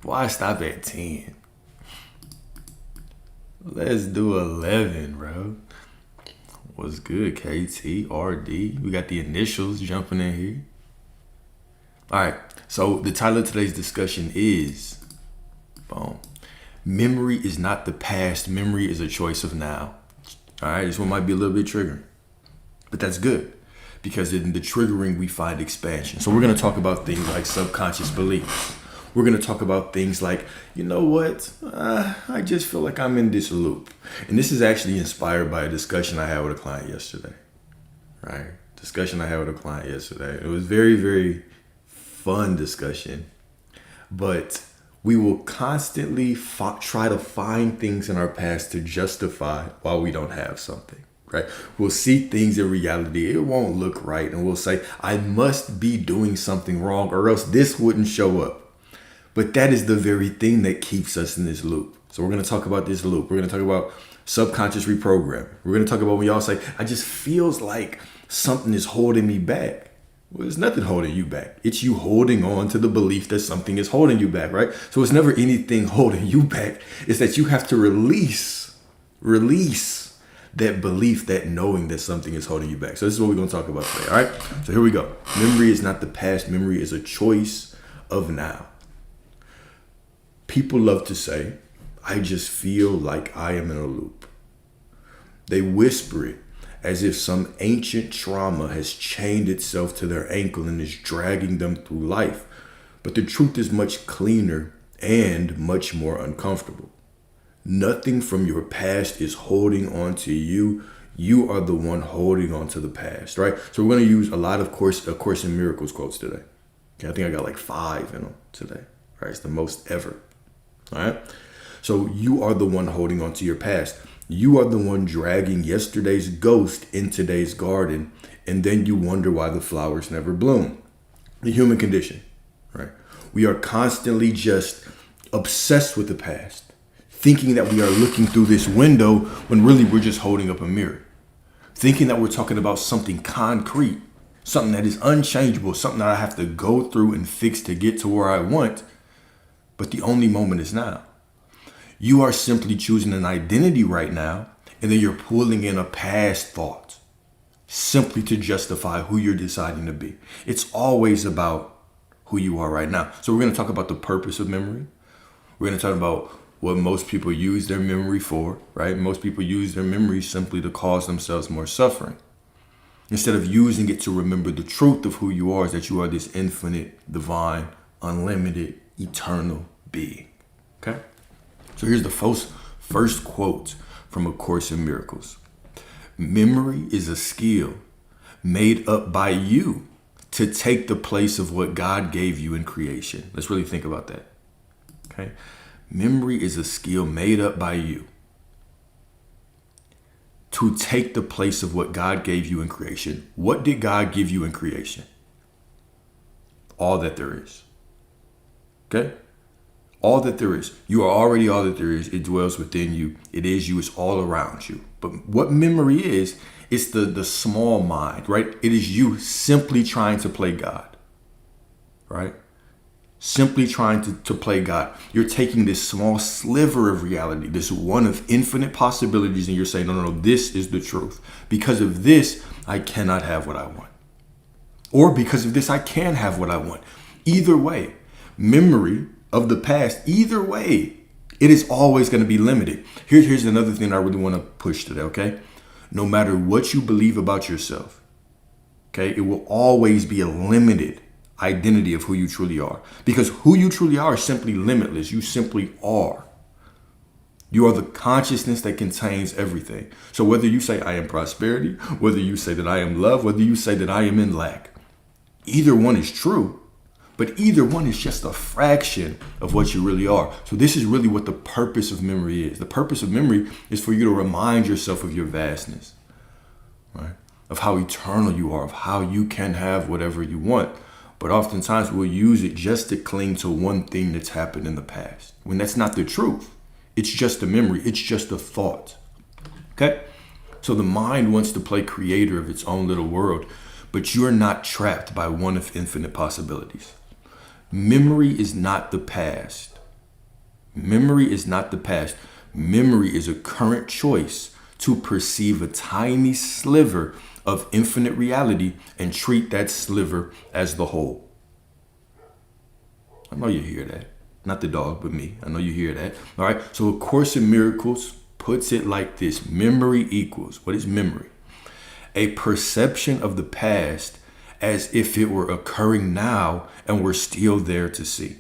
Why stop at 10? Let's do 11, bro. What's good, KTRD? We got the initials jumping in here. All right. So the title of today's discussion is, boom, memory is not the past. Memory is a choice of now. All right. This one might be a little bit triggering, but that's good because in the triggering we find expansion. So we're going to talk about things like subconscious beliefs. We're going to talk about things like, you know what? I just feel like I'm in this loop. And this is actually inspired by a discussion I had with a client yesterday. Right? Discussion I had with a client yesterday. It was very, very fun discussion. But we will constantly try to find things in our past to justify why we don't have something. Right? We'll see things in reality. It won't look right. And we'll say, I must be doing something wrong or else this wouldn't show up. But that is the very thing that keeps us in this loop. So we're going to talk about this loop. We're going to talk about subconscious reprogramming. We're going to talk about when y'all say, I just feels like something is holding me back. Well, there's nothing holding you back. It's you holding on to the belief that something is holding you back, right? So it's never anything holding you back. It's that you have to release that belief, that knowing that something is holding you back. So this is what we're going to talk about today, all right? So here we go. Memory is not the past. Memory is a choice of now. People love to say, I just feel like I am in a loop. They whisper it as if some ancient trauma has chained itself to their ankle and is dragging them through life. But the truth is much cleaner and much more uncomfortable. Nothing from your past is holding on to you. You are the one holding on to the past, right? So we're going to use a lot of Course in Miracles quotes today. Okay, I think I got like 5 in them today, right? It's the most ever. All right. So you are the one holding on to your past. You are the one dragging yesterday's ghost in today's garden. And then you wonder why the flowers never bloom. The human condition, right? We are constantly just obsessed with the past, thinking that we are looking through this window when really we're just holding up a mirror, thinking that we're talking about something concrete, something that is unchangeable, something that I have to go through and fix to get to where I want. But the only moment is now. You are simply choosing an identity right now, and then you're pulling in a past thought simply to justify who you're deciding to be. It's always about who you are right now. So we're going to talk about the purpose of memory. We're going to talk about what most people use their memory for, right? Most people use their memory simply to cause themselves more suffering. Instead of using it to remember the truth of who you are, is that you are this infinite, divine, unlimited, eternal being. Okay? So here's the first quote from A Course in Miracles. Memory is a skill made up by you to take the place of what God gave you in creation. Let's really think about that. Okay? Memory is a skill made up by you to take the place of what God gave you in creation. What did God give you in creation? All that there is. Okay? All that there is. You are already all that there is. It dwells within you. It is you. It's all around you. But what memory is, it's the small mind, right? It is you simply trying to play God, right? Simply trying to play God. You're taking this small sliver of reality, this one of infinite possibilities, and you're saying, no, this is the truth. Because of this, I cannot have what I want. Or because of this, I can have what I want. Either way, memory of the past, either way, it is always going to be limited. Here's another thing I really want to push today, okay? No matter what you believe about yourself, okay, it will always be a limited identity of who you truly are. Because who you truly are is simply limitless. You simply are. You are the consciousness that contains everything. So whether you say I am prosperity, whether you say that I am love, whether you say that I am in lack, either one is true. But either one is just a fraction of what you really are. So this is really what the purpose of memory is. The purpose of memory is for you to remind yourself of your vastness, right? Of how eternal you are, of how you can have whatever you want. But oftentimes we'll use it just to cling to one thing that's happened in the past, when that's not the truth. It's just a memory. It's just a thought. Okay? So the mind wants to play creator of its own little world, but you're not trapped by one of infinite possibilities. Memory is not the past. Memory is not the past. Memory is a current choice to perceive a tiny sliver of infinite reality and treat that sliver as the whole. I know you hear that. Not the dog, but me. I know you hear that. All right. So A Course in Miracles puts it like this. Memory equals, what is memory? A perception of the past as if it were occurring now and we're still there to see.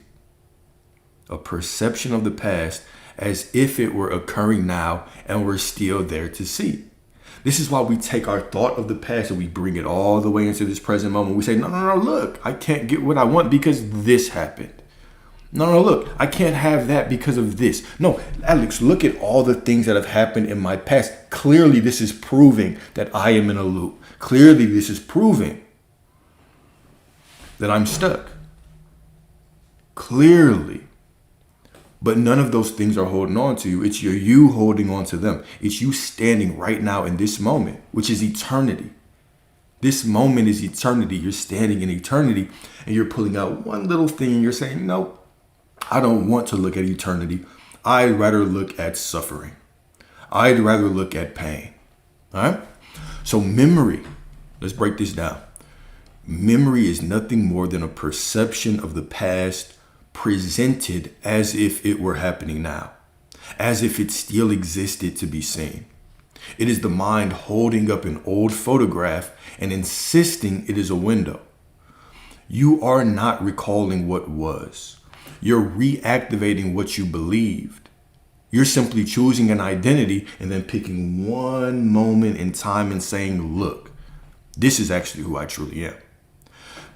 A perception of the past as if it were occurring now and we're still there to see. This is why we take our thought of the past and we bring it all the way into this present moment. We say, no, look, I can't get what I want because this happened. No, look, I can't have that because of this. No, Alex, look at all the things that have happened in my past. Clearly, this is proving that I am in a loop. Clearly, this is proving that I'm stuck. Clearly. But none of those things are holding on to you. It's you holding on to them. It's you standing right now in this moment, which is eternity. This moment is eternity. You're standing in eternity and you're pulling out one little thing and you're saying, nope. I don't want to look at eternity. I'd rather look at suffering. I'd rather look at pain. All right? So memory, let's break this down. Memory is nothing more than a perception of the past presented as if it were happening now, as if it still existed to be seen. It is the mind holding up an old photograph and insisting it is a window. You are not recalling what was. You're reactivating what you believed. You're simply choosing an identity and then picking one moment in time and saying, look, this is actually who I truly am.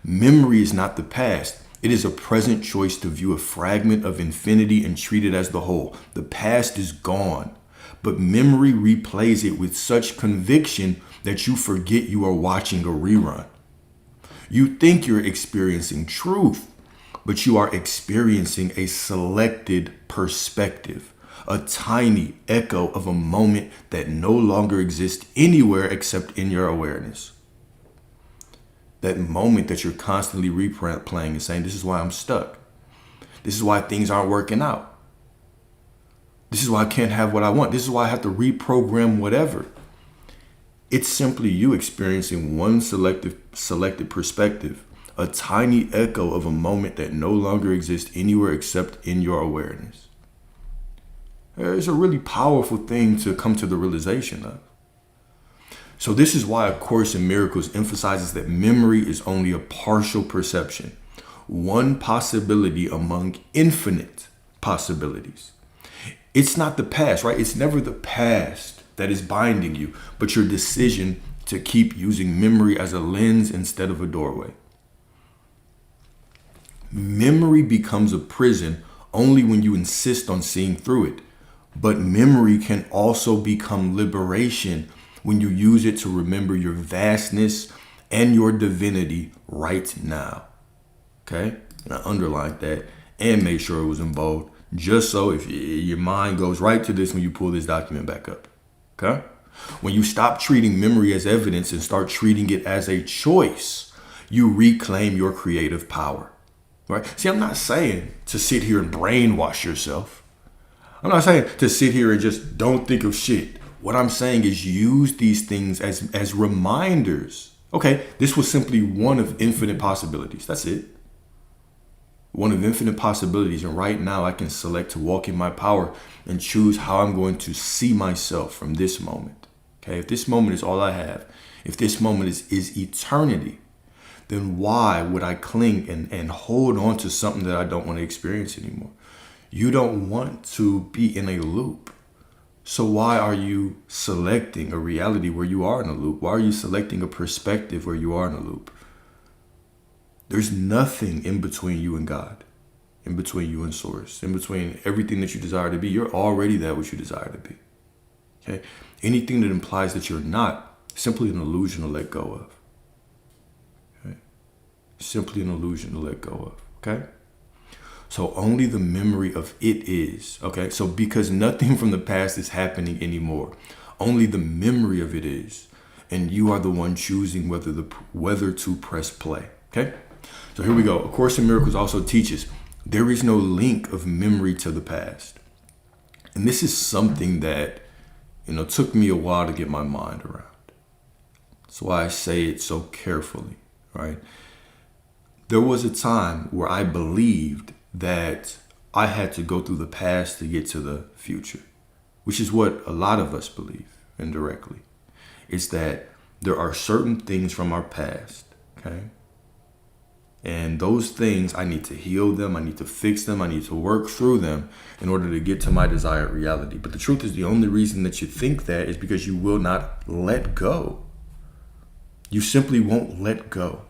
Memory is not the past. It is a present choice to view a fragment of infinity and treat it as the whole. The past is gone, but memory replays it with such conviction that you forget you are watching a rerun. You think you're experiencing truth, but you are experiencing a selected perspective, a tiny echo of a moment that no longer exists anywhere except in your awareness. That moment that you're constantly replaying and saying, this is why I'm stuck. This is why things aren't working out. This is why I can't have what I want. This is why I have to reprogram whatever. It's simply you experiencing one selected perspective, a tiny echo of a moment that no longer exists anywhere except in your awareness. It's a really powerful thing to come to the realization of. So this is why A Course in Miracles emphasizes that memory is only a partial perception, one possibility among infinite possibilities. It's not the past, right? It's never the past that is binding you, but your decision to keep using memory as a lens instead of a doorway. Memory becomes a prison only when you insist on seeing through it. But memory can also become liberation when you use it to remember your vastness and your divinity right now. Okay? And I underlined that and made sure it was in bold, just so if your mind goes right to this when you pull this document back up. Okay? When you stop treating memory as evidence and start treating it as a choice, you reclaim your creative power. Right? See, I'm not saying to sit here and brainwash yourself. I'm not saying to sit here and just don't think of shit. What I'm saying is use these things as reminders. Okay, this was simply one of infinite possibilities. That's it. One of infinite possibilities. And right now I can select to walk in my power and choose how I'm going to see myself from this moment. Okay, if this moment is all I have, if this moment is eternity, then why would I cling and hold on to something that I don't want to experience anymore? You don't want to be in a loop. So why are you selecting a reality where you are in a loop? Why are you selecting a perspective where you are in a loop? There's nothing in between you and God, in between you and Source, in between everything that you desire to be. You're already that which you desire to be. Okay? Anything that implies that you're not, simply an illusion to let go of. Simply an illusion to let go of, okay? So only the memory of it is, okay? So because nothing from the past is happening anymore, only the memory of it is. And you are the one choosing whether to press play, okay? So here we go. A Course in Miracles also teaches There is no link of memory to the past. And this is something that, took me a while to get my mind around. That's why I say it so carefully, right? There was a time where I believed that I had to go through the past to get to the future, which is what a lot of us believe indirectly. It's that there are certain things from our past, okay? And those things, I need to heal them, I need to fix them, I need to work through them in order to get to my desired reality. But the truth is, the only reason that you think that is because you will not let go. You simply won't let go.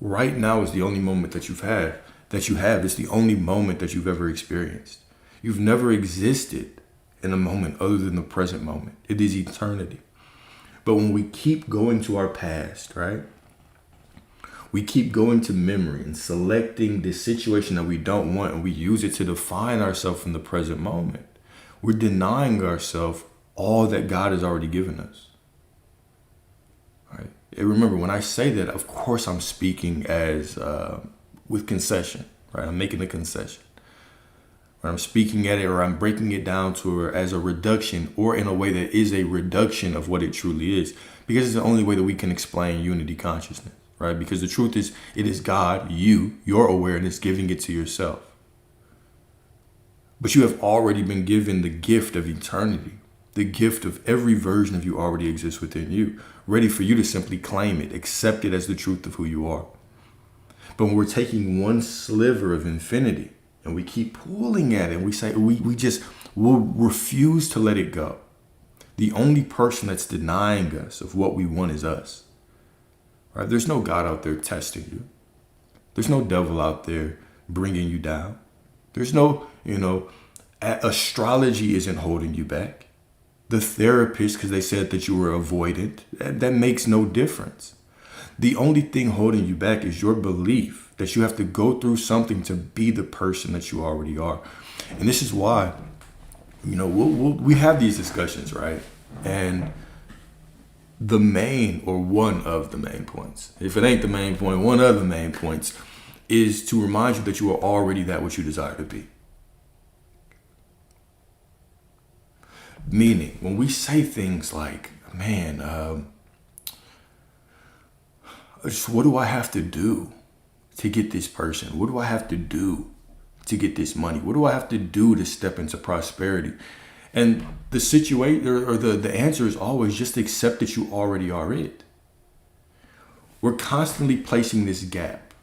Right now is the only moment that you have. It's the only moment that you've ever experienced. You've never existed in a moment other than the present moment. It is eternity. But when we keep going to our past, right? We keep going to memory and selecting the situation that we don't want, and we use it to define ourselves in the present moment. We're denying ourselves all that God has already given us. Right? And remember, when I say that, of course, I'm speaking as with concession, right? I'm making a concession. When I'm speaking at it, or I'm breaking it down to as a reduction, or in a way that is a reduction of what it truly is, because it's the only way that we can explain unity consciousness, right? Because the truth is, it is God, your awareness, giving it to yourself. But you have already been given the gift of eternity, the gift of every version of you already exists within you, ready for you to simply claim it, accept it as the truth of who you are. But when we're taking one sliver of infinity, and we keep pulling at it, and we say, we'll refuse to let it go. The only person that's denying us of what we want is us. Right? There's no God out there testing you. There's no devil out there bringing you down. There's no, astrology isn't holding you back. The therapist, because they said that you were avoidant, that makes no difference. The only thing holding you back is your belief that you have to go through something to be the person that you already are. And this is why, we have these discussions, right? And the main, or one of the main points, if it ain't the main point, one of the main points is to remind you that you are already that which you desire to be. Meaning, when we say things like, what do I have to do to get this person? What do I have to do to get this money? What do I have to do to step into prosperity? And the situation, or the answer is always just accept that you already are it. We're constantly placing this gap,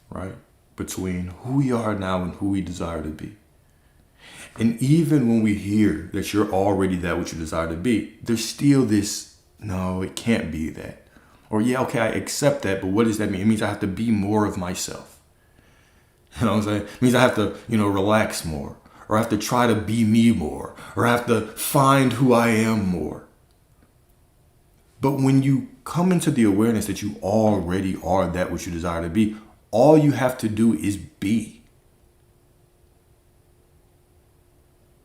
right, between who we are now and who we desire to be. And even when we hear that you're already that which you desire to be, there's still this, no, it can't be that. Or, yeah, okay, I accept that, but what does that mean? It means I have to be more of myself. You know what I'm saying? It means I have to, relax more, or I have to try to be me more, or I have to find who I am more. But when you come into the awareness that you already are that which you desire to be, all you have to do is be.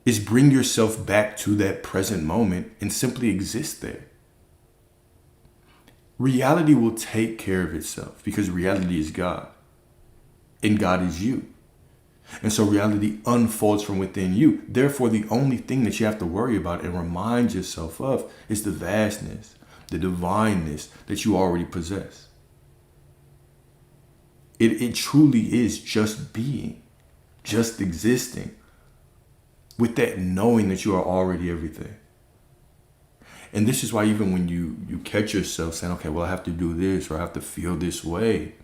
Is bring yourself back to that present moment and simply exist there. Reality will take care of itself because reality is God and God is you. And so reality unfolds from within you. Therefore, the only thing that you have to worry about and remind yourself of is the vastness, the divineness that you already possess. It truly is just being, just existing, with that knowing that you are already everything. And this is why even when you catch yourself saying, okay, well, I have to do this, or I have to feel this way,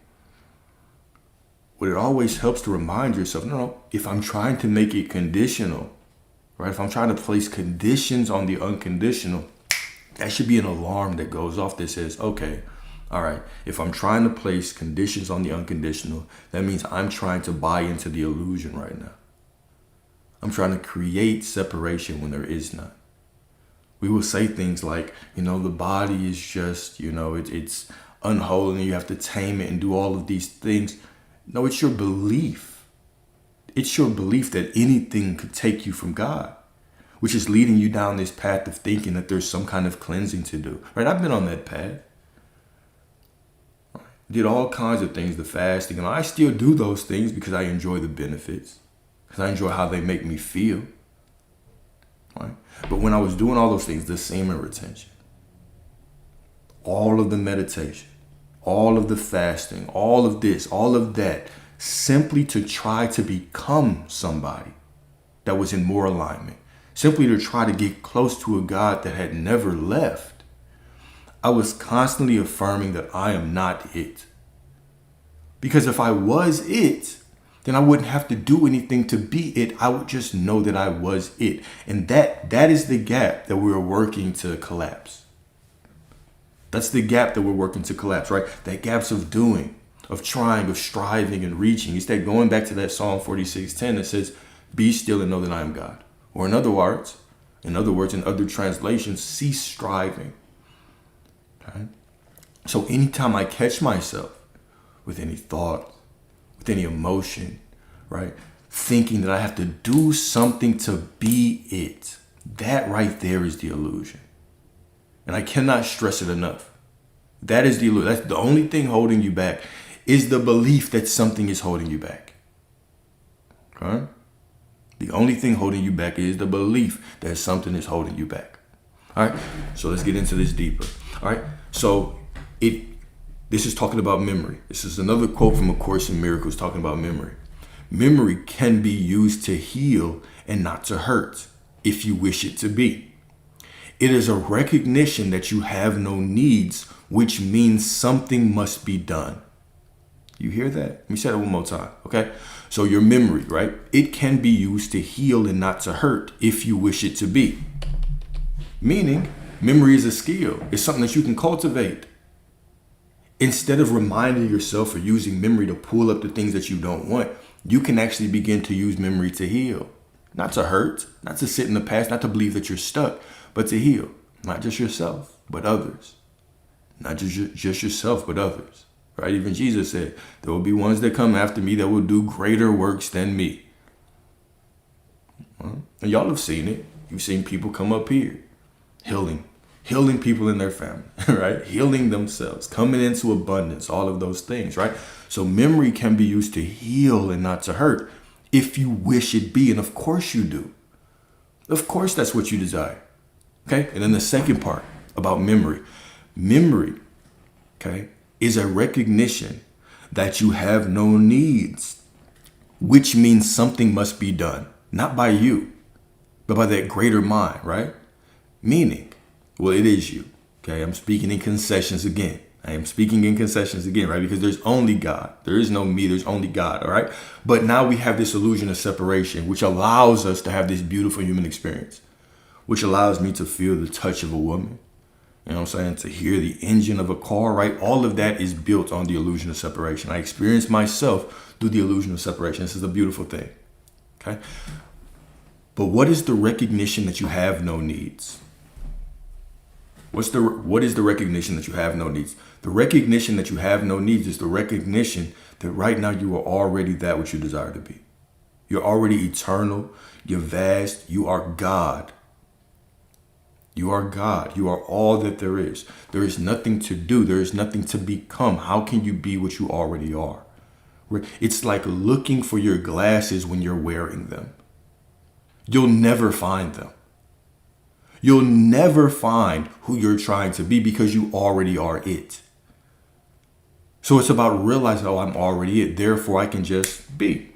what it always helps to remind yourself, no, if I'm trying to make it conditional, right? If I'm trying to place conditions on the unconditional, that should be an alarm that goes off that says, okay, all right, if I'm trying to place conditions on the unconditional, that means I'm trying to buy into the illusion right now. I'm trying to create separation when there is none. We will say things like, the body is just, it's unholy and you have to tame it and do all of these things. No, it's your belief. It's your belief that anything could take you from God, which is leading you down this path of thinking that there's some kind of cleansing to do. Right? I've been on that path. did all kinds of things, the fasting, and I still do those things because I enjoy the benefits, because I enjoy how they make me feel. Right? But when I was doing all those things, the semen retention, all of the meditation, all of the fasting, all of this, all of that, simply to try to become somebody that was in more alignment, simply to try to get close to a God that had never left, I was constantly affirming that I am not it. Because if I was it, then I wouldn't have to do anything to be it. I would just know that I was it. And that is the gap that we're working to collapse. That's the gap that we're working to collapse, right? That gaps of doing, of trying, of striving and reaching. It's that going back to that Psalm 46:10 that says, be still and know that I am God. Or in other words, in other translations, cease striving. Okay? So anytime I catch myself with any thought, with any emotion, right, thinking that I have to do something to be it, that right there is the illusion. And I cannot stress it enough. That is the illusion. That's the only thing holding you back, is the belief that something is holding you back. Okay? The only thing holding you back is the belief that something is holding you back. All right, so let's get into this deeper. All right, so this is talking about memory. This is another quote from A Course in Miracles talking about memory. Memory can be used to heal and not to hurt if you wish it to be. It is a recognition that you have no needs, which means something must be done. You hear that? Let me say that one more time, okay? So your memory, right? It can be used to heal and not to hurt if you wish it to be. Meaning, memory is a skill. It's something that you can cultivate. Instead of reminding yourself or using memory to pull up the things that you don't want, you can actually begin to use memory to heal. Not to hurt, not to sit in the past, not to believe that you're stuck, but to heal. Not just yourself, but others. Not just yourself, but others. Right? Even Jesus said, there will be ones that come after me that will do greater works than me. And y'all have seen it. You've seen people come up here, healing people in their family, right? Healing themselves, coming into abundance, all of those things, right? So memory can be used to heal and not to hurt if you wish it be. And of course you do. Of course, that's what you desire. Okay. And then the second part about memory, okay, is a recognition that you have no needs, which means something must be done, not by you, but by that greater mind, right? Meaning, well, it is you. Okay. I'm speaking in concessions again. Right? Because there's only God. There is no me. There's only God. All right. But now we have this illusion of separation, which allows us to have this beautiful human experience, which allows me to feel the touch of a woman. You know what I'm saying? To hear the engine of a car, right? All of that is built on the illusion of separation. I experience myself through the illusion of separation. This is a beautiful thing. Okay. But what is the recognition that you have no needs? What is the recognition that you have no needs? The recognition that you have no needs is the recognition that right now you are already that which you desire to be. You're already eternal. You're vast. You are God. You are God. You are all that there is. There is nothing to do. There is nothing to become. How can you be what you already are? It's like looking for your glasses when you're wearing them. You'll never find them. You'll never find who you're trying to be because you already are it. So it's about realizing, oh, I'm already it. Therefore, I can just be.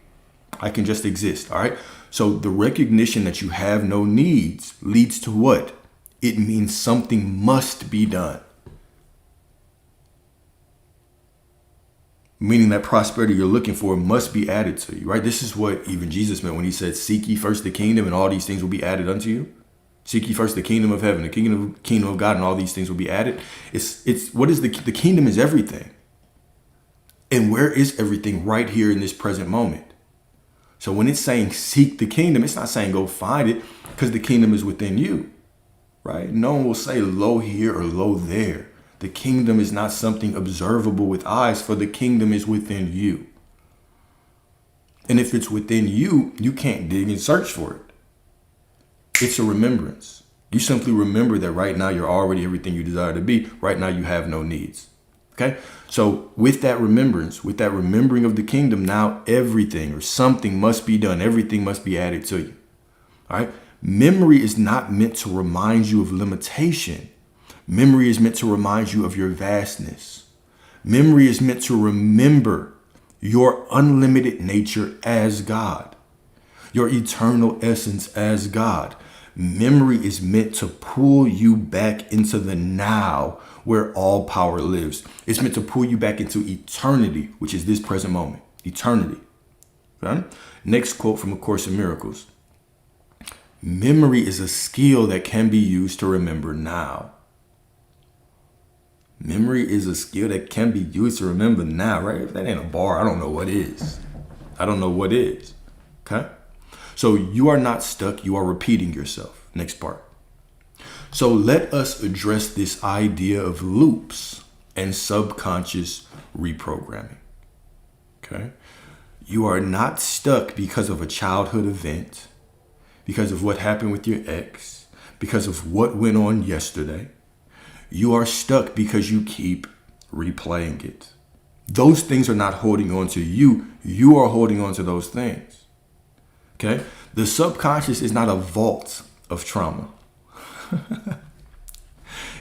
I can just exist. All right. So the recognition that you have no needs leads to what? It means something must be done. Meaning that prosperity you're looking for must be added to you, right? This is what even Jesus meant when he said, seek ye first the kingdom and all these things will be added unto you. Seek ye first the kingdom of heaven, the kingdom of God, and all these things will be added. It's what is the kingdom is everything. And where is everything? Right here in this present moment. So when it's saying seek the kingdom, it's not saying go find it because the kingdom is within you, right? No one will say lo here or lo there. The kingdom is not something observable with eyes, for the kingdom is within you. And if it's within you, you can't dig and search for it. It's a remembrance. You simply remember that right now you're already everything you desire to be. Right now you have no needs. Okay. So with that remembrance, with that remembering of the kingdom, now everything or something must be done. Everything must be added to you. All right. Memory is not meant to remind you of limitation. Memory is meant to remind you of your vastness. Memory is meant to remember your unlimited nature as God, your eternal essence as God. Memory is meant to pull you back into the now where all power lives. It's meant to pull you back into eternity, which is this present moment. Eternity. Okay? Next quote from A Course in Miracles. Memory is a skill that can be used to remember now. Memory is a skill that can be used to remember now, right? If that ain't a bar, I don't know what is. I don't know what is. Okay? So you are not stuck. You are repeating yourself. Next part. So let us address this idea of loops and subconscious reprogramming. Okay? You are not stuck because of a childhood event, because of what happened with your ex, because of what went on yesterday. You are stuck because you keep replaying it. Those things are not holding on to you. You are holding on to those things. Okay? The subconscious is not a vault of trauma.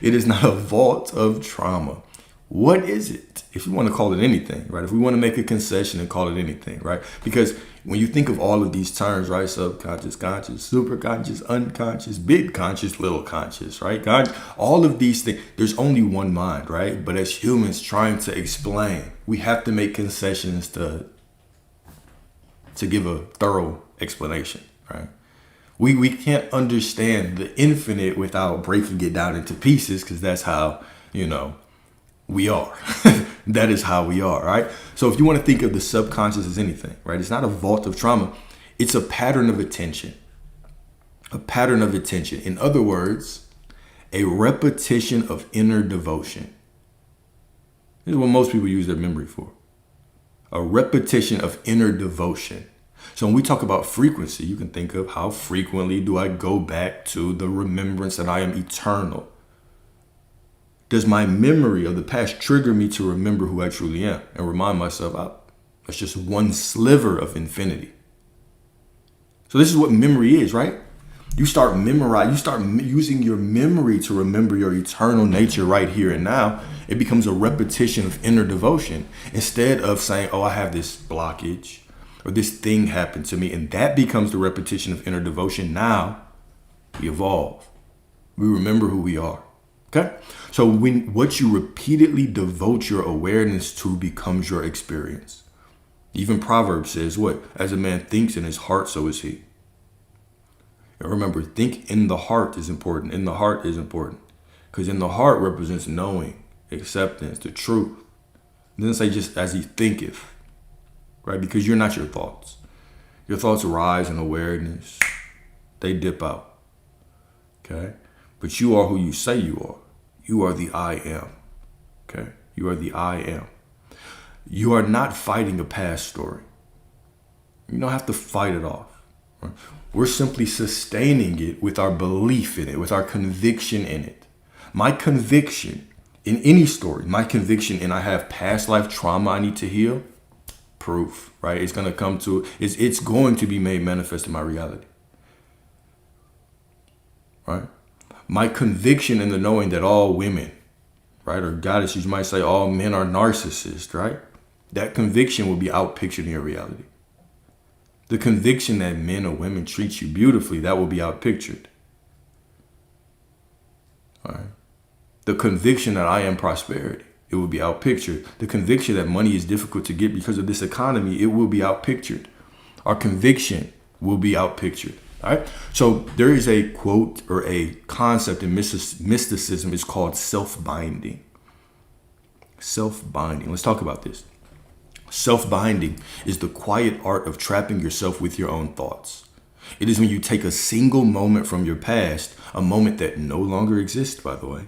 It is not a vault of trauma. What is it? If you want to call it anything, right? If we want to make a concession and call it anything, right? Because when you think of all of these terms, right? Subconscious, conscious, superconscious, unconscious, big conscious, little conscious, right? God, all of these things, there's only one mind, right? But as humans trying to explain, we have to make concessions to give a thorough explanation, right? We can't understand the infinite without breaking it down into pieces, because that's how, we are. That is how we are, right? So if you want to think of the subconscious as anything, right? It's not a vault of trauma. It's a pattern of attention. A pattern of attention. In other words, a repetition of inner devotion. This is what most people use their memory for. A repetition of inner devotion. So when we talk about frequency, you can think of how frequently do I go back to the remembrance that I am eternal? Does my memory of the past trigger me to remember who I truly am and remind myself, that's just one sliver of infinity. So this is what memory is, right? You start using your memory to remember your eternal nature right here and now. It becomes a repetition of inner devotion instead of saying, I have this blockage or this thing happened to me. And that becomes the repetition of inner devotion. Now we evolve. We remember who we are. Okay. So what you repeatedly devote your awareness to becomes your experience. Even Proverbs says what? As a man thinks in his heart, so is he. And remember, think in the heart is important. In the heart is important. Because in the heart represents knowing, acceptance, the truth. It doesn't say just as he thinketh. Right? Because you're not your thoughts. Your thoughts rise in awareness. They dip out. Okay? But you are who you say you are. You are the I am. Okay? You are the I am. You are not fighting a past story. You don't have to fight it off. Right? We're simply sustaining it with our belief in it, with our conviction in it. My conviction in any story, my conviction in I have past life trauma I need to heal, proof, right? It's going to be made manifest in my reality. Right? My conviction in the knowing that all women, right, or goddess, you might say all men are narcissists, right? That conviction will be outpictured in your reality. The conviction that men or women treat you beautifully, that will be outpictured. All right. The conviction that I am prosperity, it will be outpictured. The conviction that money is difficult to get because of this economy, it will be outpictured. Our conviction will be outpictured. All right. So there is a quote or a concept in mysticism. It's called self-binding. Self-binding. Let's talk about this. Self-binding is the quiet art of trapping yourself with your own thoughts. It is when you take a single moment from your past, a moment that no longer exists, by the way,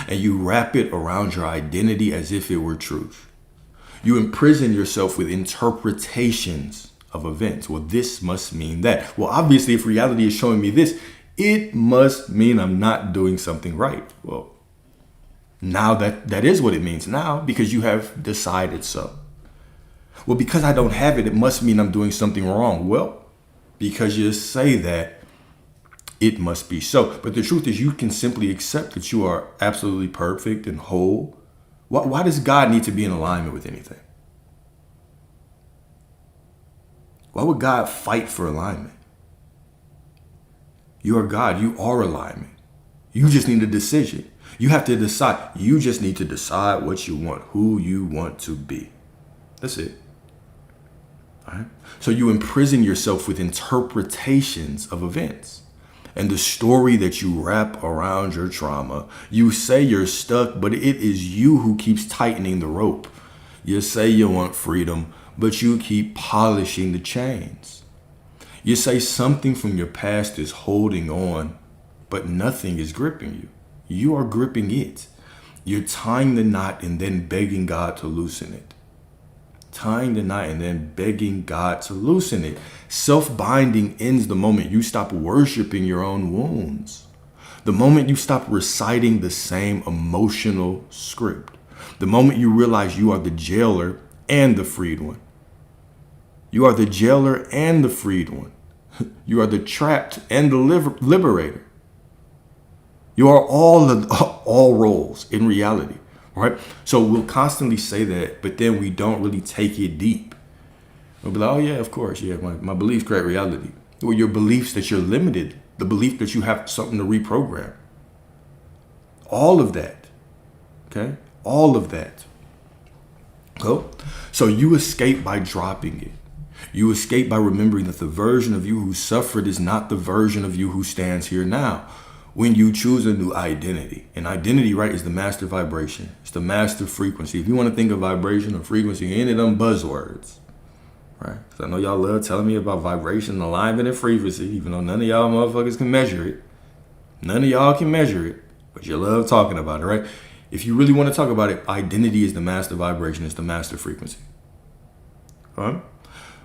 and you wrap it around your identity as if it were truth. You imprison yourself with interpretations of events. Well, this must mean that. Well, obviously, if reality is showing me this, it must mean I'm not doing something right. Well, Now that is what it means now, because you have decided so. Well, because I don't have it, it must mean I'm doing something wrong. Well, because you say that, it must be so. But the truth is, you can simply accept that you are absolutely perfect and whole. Why does God need to be in alignment with anything? Why would God fight for alignment? You are God. You are alignment. You just need a decision. You have to decide. You just need to decide what you want, who you want to be. That's it. All right? So you imprison yourself with interpretations of events and the story that you wrap around your trauma. You say you're stuck, but it is you who keeps tightening the rope. You say you want freedom, but you keep polishing the chains. You say something from your past is holding on, but nothing is gripping you. You are gripping it. You're tying the knot and then begging God to loosen it. Tying the knot and then begging God to loosen it. Self-binding ends the moment you stop worshiping your own wounds. The moment you stop reciting the same emotional script. The moment you realize you are the jailer and the freed one. You are the jailer and the freed one. You are the trapped and the liberator. You are all roles in reality, right? So we'll constantly say that, but then we don't really take it deep. We'll be like, oh yeah, of course, yeah, my beliefs create reality. Or your beliefs that you're limited, the belief that you have something to reprogram. All of that, okay? All of that. So you escape by dropping it. You escape by remembering that the version of you who suffered is not the version of you who stands here now. When you choose a new identity, and identity, right, is the master vibration. It's the master frequency. If you want to think of vibration or frequency, any of them buzzwords, right? Because I know y'all love telling me about vibration, alignment, and frequency, even though none of y'all motherfuckers can measure it. None of y'all can measure it, but you love talking about it, right? If you really want to talk about it, identity is the master vibration. It's the master frequency. Huh?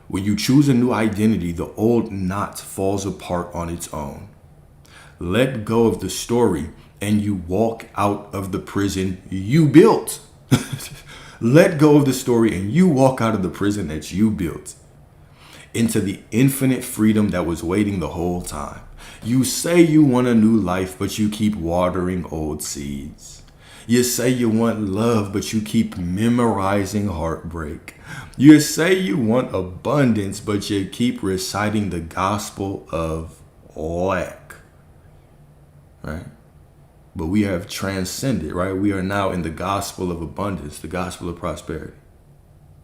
When you choose a new identity, the old knot falls apart on its own. Let go of the story and you walk out of the prison you built. Let go of the story and you walk out of the prison that you built into the infinite freedom that was waiting the whole time. You say you want a new life, but you keep watering old seeds. You say you want love, but you keep memorizing heartbreak. You say you want abundance, but you keep reciting the gospel of lack. Right? But we have transcended, right? We are now in the gospel of abundance, the gospel of prosperity.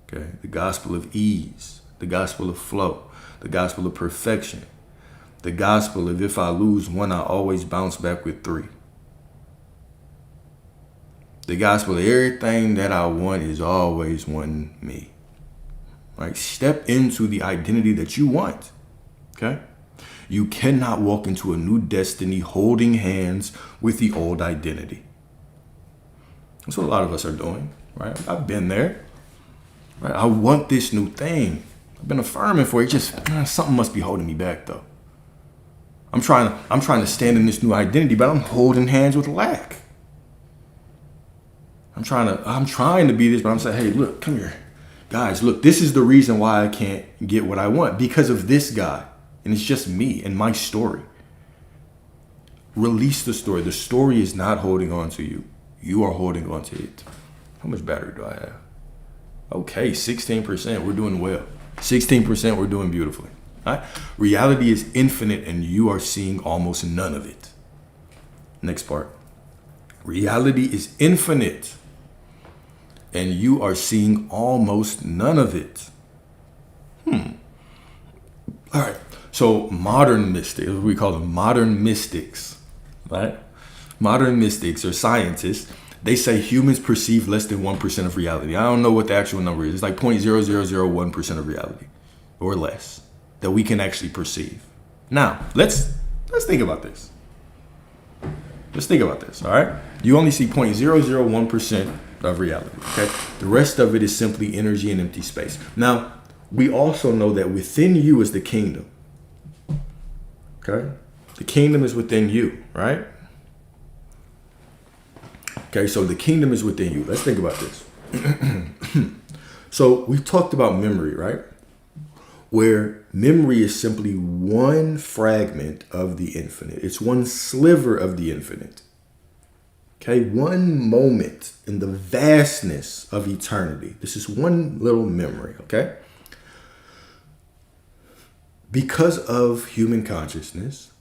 Okay? The gospel of ease, the gospel of flow, the gospel of perfection. The gospel of if I lose one, I always bounce back with 3. The gospel of everything that I want is always wanting me. Right? Step into the identity that you want. Okay? You cannot walk into a new destiny holding hands with the old identity. That's what a lot of us are doing, right? I've been there. Right? I want this new thing. I've been affirming for it. Just something must be holding me back, though. I'm trying to stand in this new identity, but I'm holding hands with lack. I'm trying to be this, but I'm saying, hey, look, come here. Guys, look, this is the reason why I can't get what I want, because of this guy. And it's just me and my story. Release the story. The story is not holding on to you. You are holding on to it. How much battery do I have? Okay, 16%. We're doing well. 16%. We're doing beautifully. All right? Reality is infinite and you are seeing almost none of it. Next part. Reality is infinite and you are seeing almost none of it. All right. So modern mystics, we call them modern mystics, right? Modern mystics or scientists, they say humans perceive less than 1% of reality. I don't know what the actual number is. It's like 0.0001% of reality or less that we can actually perceive. Now, let's think about this. Let's think about this, all right? You only see 0.001% of reality, okay? The rest of it is simply energy and empty space. Now, we also know that within you is the kingdom. Okay? The kingdom is within you, right? Okay, so the kingdom is within you. Let's think about this. So we talked about memory, right? Where memory is simply one fragment of the infinite. It's one sliver of the infinite. Okay, one moment in the vastness of eternity. This is one little memory, okay? Because of human consciousness,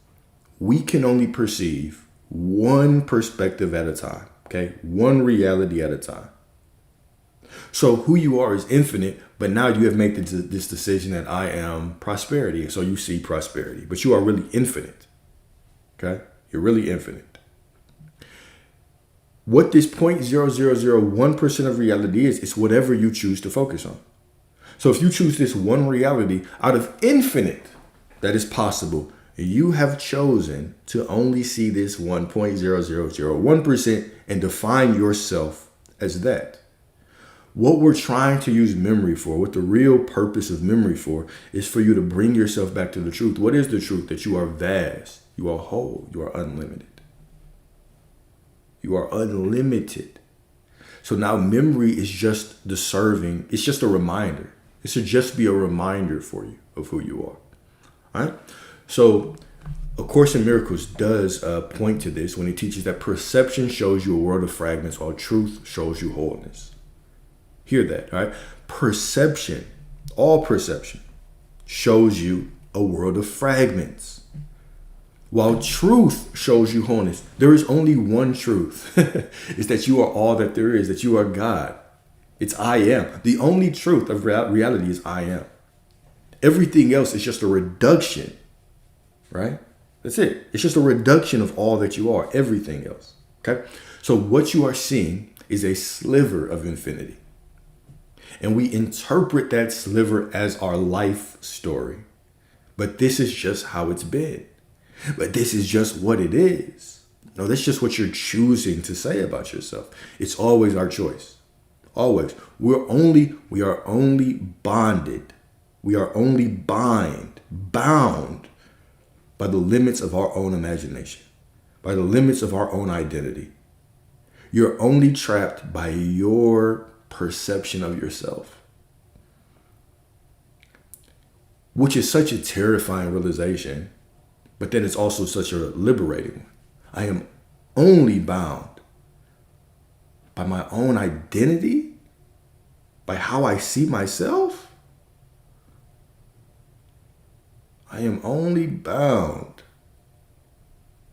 we can only perceive one perspective at a time, okay? One reality at a time. So who you are is infinite, but now you have made this decision that I am prosperity. And so you see prosperity, but you are really infinite, okay? You're really infinite. What this 0.0001% of reality is, it's whatever you choose to focus on. So if you choose this one reality out of infinite that is possible, you have chosen to only see this 1.0001% and define yourself as that. What we're trying to use memory for, what the real purpose of memory for, is for you to bring yourself back to the truth. What is the truth? That you are vast, you are whole, you are unlimited. You are unlimited. So now memory is just the serving, it's just a reminder. It should just be a reminder for you of who you are. All right? So A Course in Miracles does point to this when it teaches that perception shows you a world of fragments while truth shows you wholeness. Hear that, all right? Perception, all perception, shows you a world of fragments, while truth shows you wholeness. There is only one truth. It's that you are all that there is, that you are God. It's I am. The only truth of reality is I am. Everything else is just a reduction, right? That's it. It's just a reduction of all that you are, everything else, okay? So what you are seeing is a sliver of infinity. And we interpret that sliver as our life story. But this is just how it's been. But this is just what it is. No, that's just what you're choosing to say about yourself. It's always our choice. Always. We are only bonded. We are only bound by the limits of our own imagination, by the limits of our own identity. You're only trapped by your perception of yourself, which is such a terrifying realization, but then it's also such a liberating one. I am only bound by my own identity, by how I see myself. I am only bound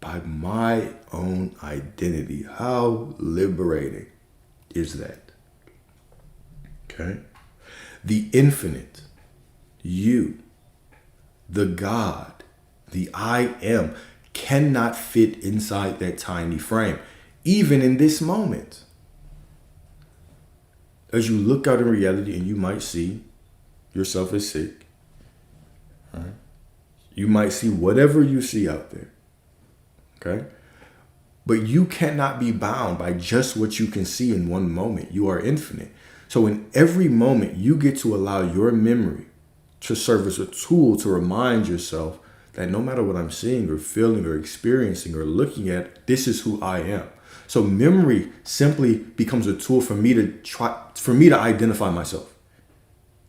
by my own identity. How liberating is that? Okay? The infinite, you, the God, the I am, cannot fit inside that tiny frame, even in this moment. As you look out in reality and you might see yourself as sick, right? You might see whatever you see out there, okay? But you cannot be bound by just what you can see in one moment. You are infinite. So in every moment, you get to allow your memory to serve as a tool to remind yourself that no matter what I'm seeing or feeling or experiencing or looking at, this is who I am. So memory simply becomes a tool for me to identify myself,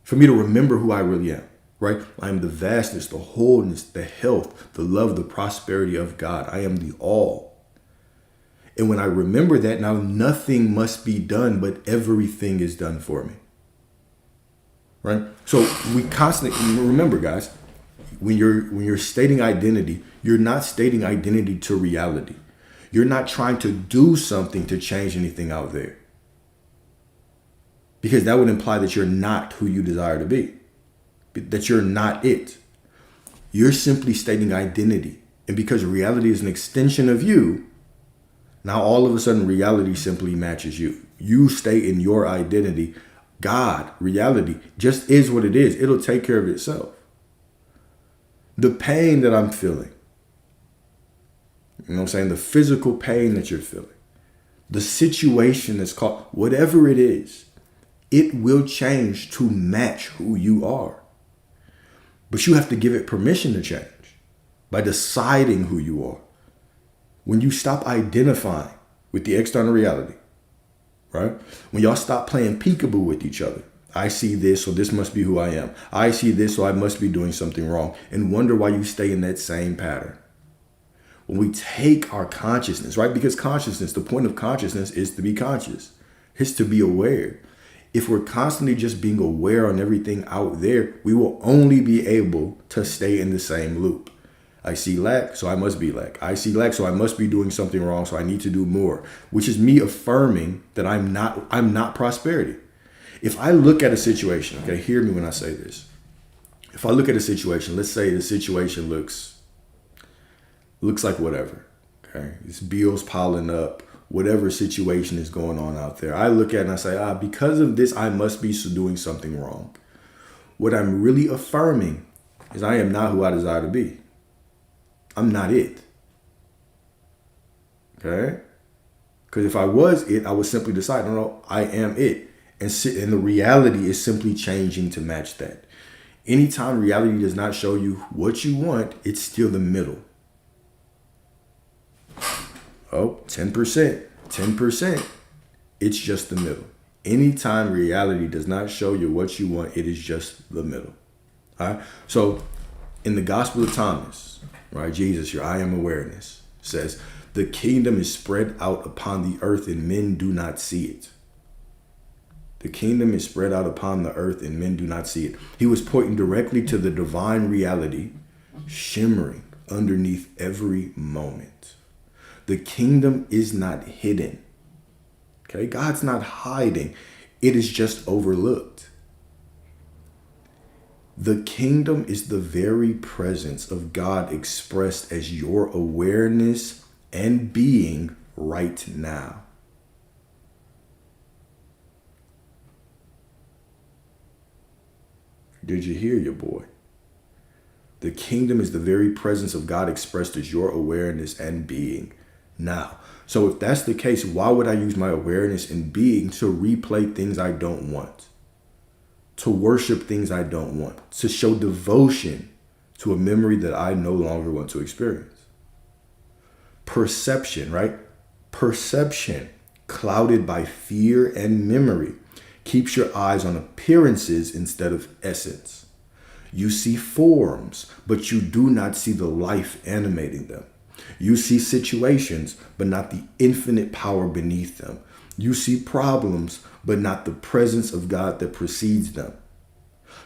for me to remember who I really am, right? I am the vastness, the wholeness, the health, the love, the prosperity of God. I am the all. And when I remember that, now nothing must be done, but everything is done for me, right? So we constantly, remember guys, when you're stating identity, you're not stating identity to reality. You're not trying to do something to change anything out there, because that would imply that you're not who you desire to be, that you're not it. You're simply stating identity. And because reality is an extension of you, now all of a sudden reality simply matches you. You stay in your identity. God, reality, just is what it is. It'll take care of itself. The pain that I'm feeling, you know what I'm saying? The physical pain that you're feeling, the situation that's called, whatever it is, it will change to match who you are. But you have to give it permission to change by deciding who you are. When you stop identifying with the external reality, right? When y'all stop playing peekaboo with each other, I see this, so this must be who I am. I see this, so I must be doing something wrong, and wonder why you stay in that same pattern. When we take our consciousness, right? Because consciousness, the point of consciousness is to be conscious. It's to be aware. If we're constantly just being aware on everything out there, we will only be able to stay in the same loop. I see lack, so I must be lack. I see lack, so I must be doing something wrong, so I need to do more, which is me affirming that I'm not prosperity. If I look at a situation, okay, hear me when I say this. If I look at a situation, let's say the situation looks like whatever, okay? It's bills piling up, whatever situation is going on out there. I look at it and I say, because of this, I must be doing something wrong. What I'm really affirming is I am not who I desire to be. I'm not it. Okay? Because if I was it, I would simply decide, no, I am it. And the reality is simply changing to match that. Anytime reality does not show you what you want, it's still the middle. Oh, 10%, 10%. It's just the middle. Anytime reality does not show you what you want, it is just the middle. All right? So in the Gospel of Thomas, right, Jesus, your I am awareness, says, the kingdom is spread out upon the earth and men do not see it. The kingdom is spread out upon the earth and men do not see it. He was pointing directly to the divine reality shimmering underneath every moment. The kingdom is not hidden. Okay, God's not hiding. It is just overlooked. The kingdom is the very presence of God expressed as your awareness and being right now. Did you hear your boy? The kingdom is the very presence of God expressed as your awareness and being now. So if that's the case, why would I use my awareness and being to replay things I don't want? To worship things I don't want? To show devotion to a memory that I no longer want to experience? Perception, right? Perception, clouded by fear and memory, keeps your eyes on appearances instead of essence. You see forms, but you do not see the life animating them. You see situations, but not the infinite power beneath them. You see problems, but not the presence of God that precedes them.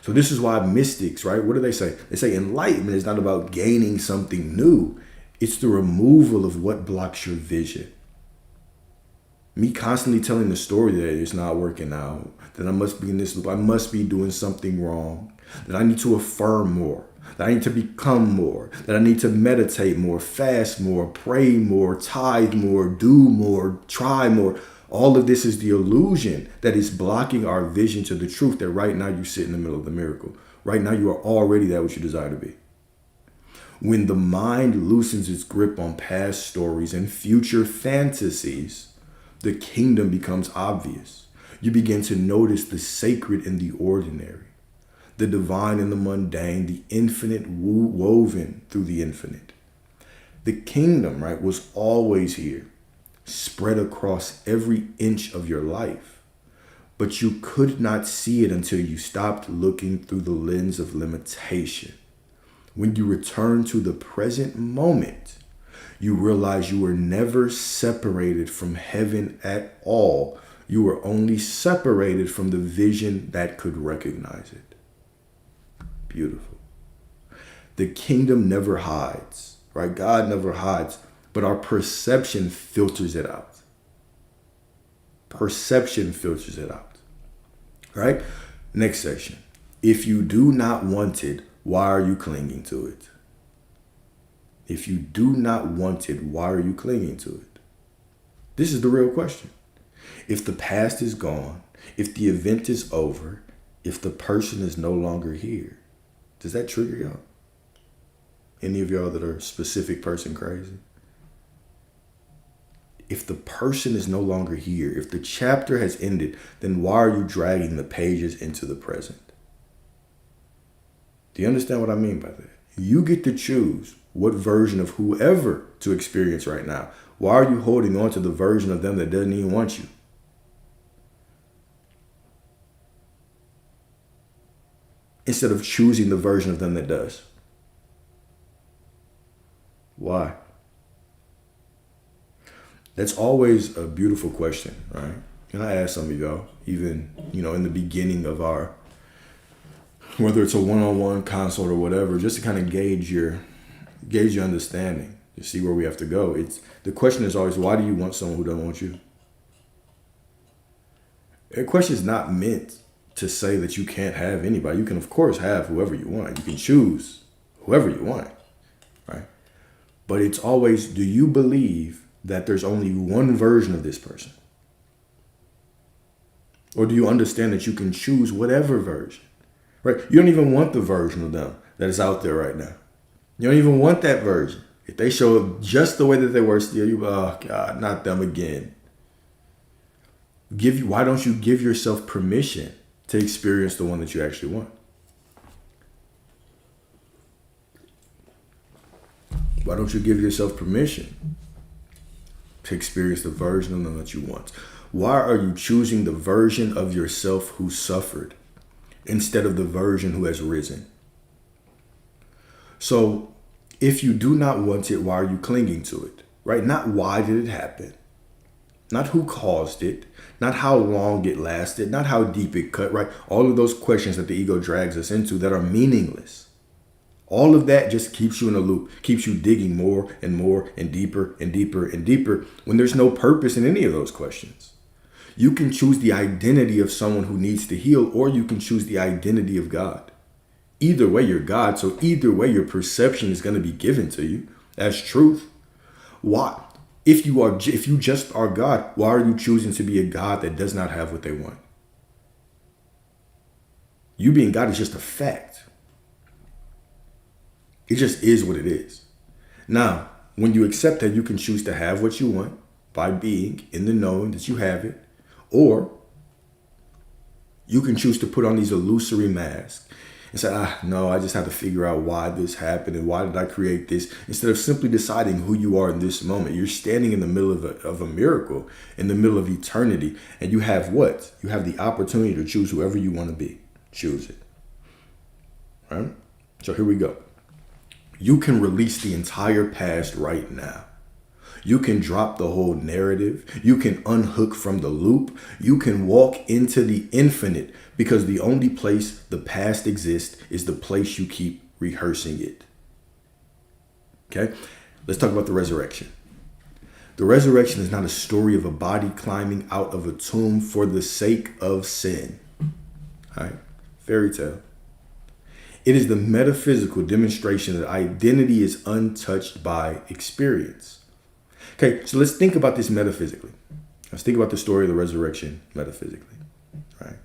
So this is why mystics, right? What do they say? They say enlightenment is not about gaining something new. It's the removal of what blocks your vision. Me constantly telling the story that it's not working out, that I must be in this loop, I must be doing something wrong, that I need to affirm more, that I need to become more, that I need to meditate more, fast more, pray more, tithe more, do more, try more. All of this is the illusion that is blocking our vision to the truth that right now you sit in the middle of the miracle. Right now you are already that which you desire to be. When the mind loosens its grip on past stories and future fantasies, the kingdom becomes obvious. You begin to notice the sacred in the ordinary, the divine in the mundane, the infinite woven through the infinite. The kingdom, right, was always here, spread across every inch of your life. But you could not see it until you stopped looking through the lens of limitation. When you return to the present moment, you realize you were never separated from heaven at all. You were only separated from the vision that could recognize it. Beautiful. The kingdom never hides, right? God never hides, but our perception filters it out. Perception filters it out, right? Next section. If you do not want it, why are you clinging to it? If you do not want it, why are you clinging to it? This is the real question. If the past is gone, if the event is over, if the person is no longer here, does that trigger y'all? Any of y'all that are specific person crazy? If the person is no longer here, if the chapter has ended, then why are you dragging the pages into the present? Do you understand what I mean by that? You get to choose what version of whoever to experience right now, Why are you holding on to the version of them that doesn't even want you? Instead of choosing the version of them that does. Why? That's always a beautiful question, right? And I ask some of y'all, even, in the beginning of our, whether it's a one-on-one consult or whatever, just to kind of gauge your understanding, to see where we have to go. The question is always, why do you want someone who doesn't want you? The question is not meant to say that you can't have anybody. You can, of course, have whoever you want. You can choose whoever you want, right? But it's always, do you believe that there's only one version of this person? Or do you understand that you can choose whatever version, right? You don't even want the version of them that is out there right now. You don't even want that version. If they show up just the way that they were still, oh God, not them again. Why don't you give yourself permission to experience the one that you actually want? Why don't you give yourself permission to experience the version of them that you want? Why are you choosing the version of yourself who suffered instead of the version who has risen? So if you do not want it, why are you clinging to it, right? Not why did it happen? Not who caused it, not how long it lasted, not how deep it cut, right? All of those questions that the ego drags us into that are meaningless. All of that just keeps you in a loop, keeps you digging more and more and deeper and deeper and deeper when there's no purpose in any of those questions. You can choose the identity of someone who needs to heal, or you can choose the identity of God. Either way, you're God. So either way, your perception is going to be given to you as truth. Why? If you just are God, why are you choosing to be a God that does not have what they want? You being God is just a fact. It just is what it is. Now, when you accept that, you can choose to have what you want by being in the knowing that you have it, or you can choose to put on these illusory masks and say, no, I just have to figure out why this happened and why did I create this, instead of simply deciding who you are in this moment. You're standing in the middle of a miracle, in the middle of eternity, and you have what? You have the opportunity to choose whoever you want to be. Choose it. Right? So here we go. You can release the entire past right now. You can drop the whole narrative. You can unhook from the loop. You can walk into the infinite, because the only place the past exists is the place you keep rehearsing it. Okay? Let's talk about the resurrection. The resurrection is not a story of a body climbing out of a tomb for the sake of sin. All right? Fairy tale. It is the metaphysical demonstration that identity is untouched by experience. Okay, so let's think about this metaphysically. Let's think about the story of the resurrection metaphysically, right?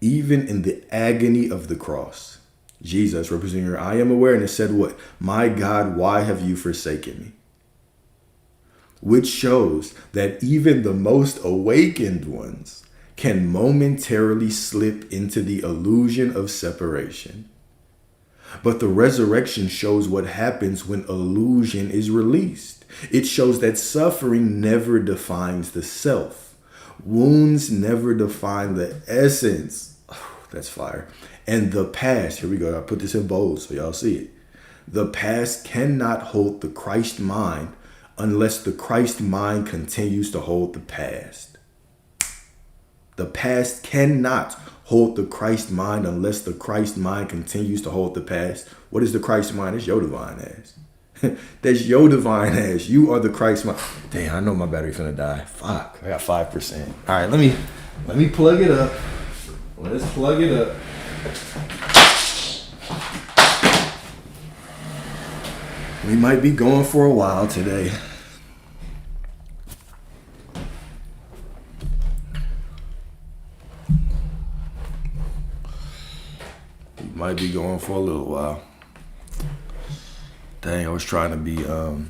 Even in the agony of the cross, Jesus, representing your I am awareness, said what? My God, why have you forsaken me? Which shows that even the most awakened ones can momentarily slip into the illusion of separation. But the resurrection shows what happens when illusion is released. It shows that suffering never defines the self. Wounds never define the essence. Oh, that's fire. And the past, here we go. I put this in bold so y'all see it. The past cannot hold the Christ mind unless the Christ mind continues to hold the past. The past cannot hold the Christ mind unless the Christ mind continues to hold the past. What is the Christ mind? It's your divine ass. That's your divine ass. You are the Christ mind. Damn, I know my battery's gonna die. Fuck, I got 5%. All right, let me plug it up. Let's plug it up. We might be going for a while today. Might be going for a little while. Dang, I was trying to be to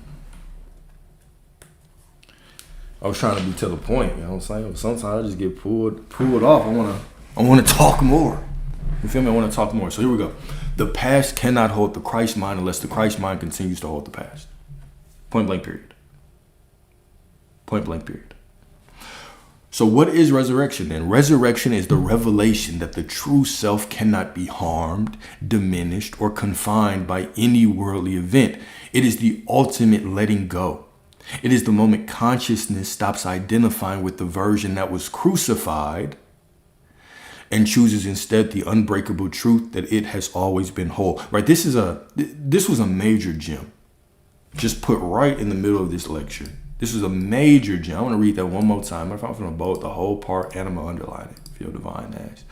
the point, you know what I'm saying? Sometimes I just get pulled off. I wanna talk more. You feel me? I wanna talk more. So here we go. The past cannot hold the Christ mind unless the Christ mind continues to hold the past. Point blank period. Point blank period. So what is resurrection then? Resurrection is the revelation that the true self cannot be harmed, diminished, or confined by any worldly event. It is the ultimate letting go. It is the moment consciousness stops identifying with the version that was crucified and chooses instead the unbreakable truth that it has always been whole. Right? This was a major gem, just put right in the middle of this lecture. This is a major gem. I want to read that one more time. If I'm going to bold the whole part and I'm going to underline it. Feel divine as.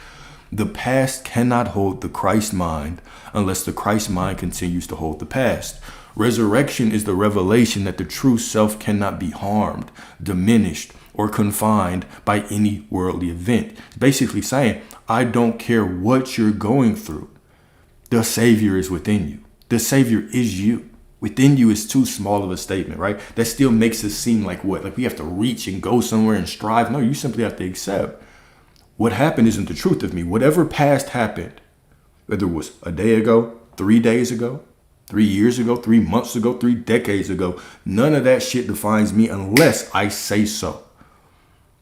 The past cannot hold the Christ mind unless the Christ mind continues to hold the past. Resurrection is the revelation that the true self cannot be harmed, diminished, or confined by any worldly event. It's basically saying, I don't care what you're going through. The Savior is within you. The Savior is you. Within you is too small of a statement, right? That still makes us seem like what? Like we have to reach and go somewhere and strive. No, you simply have to accept what happened isn't the truth of me. Whatever past happened, whether it was a day ago, 3 days ago, 3 years ago, 3 months ago, 3 decades ago, none of that shit defines me unless I say so.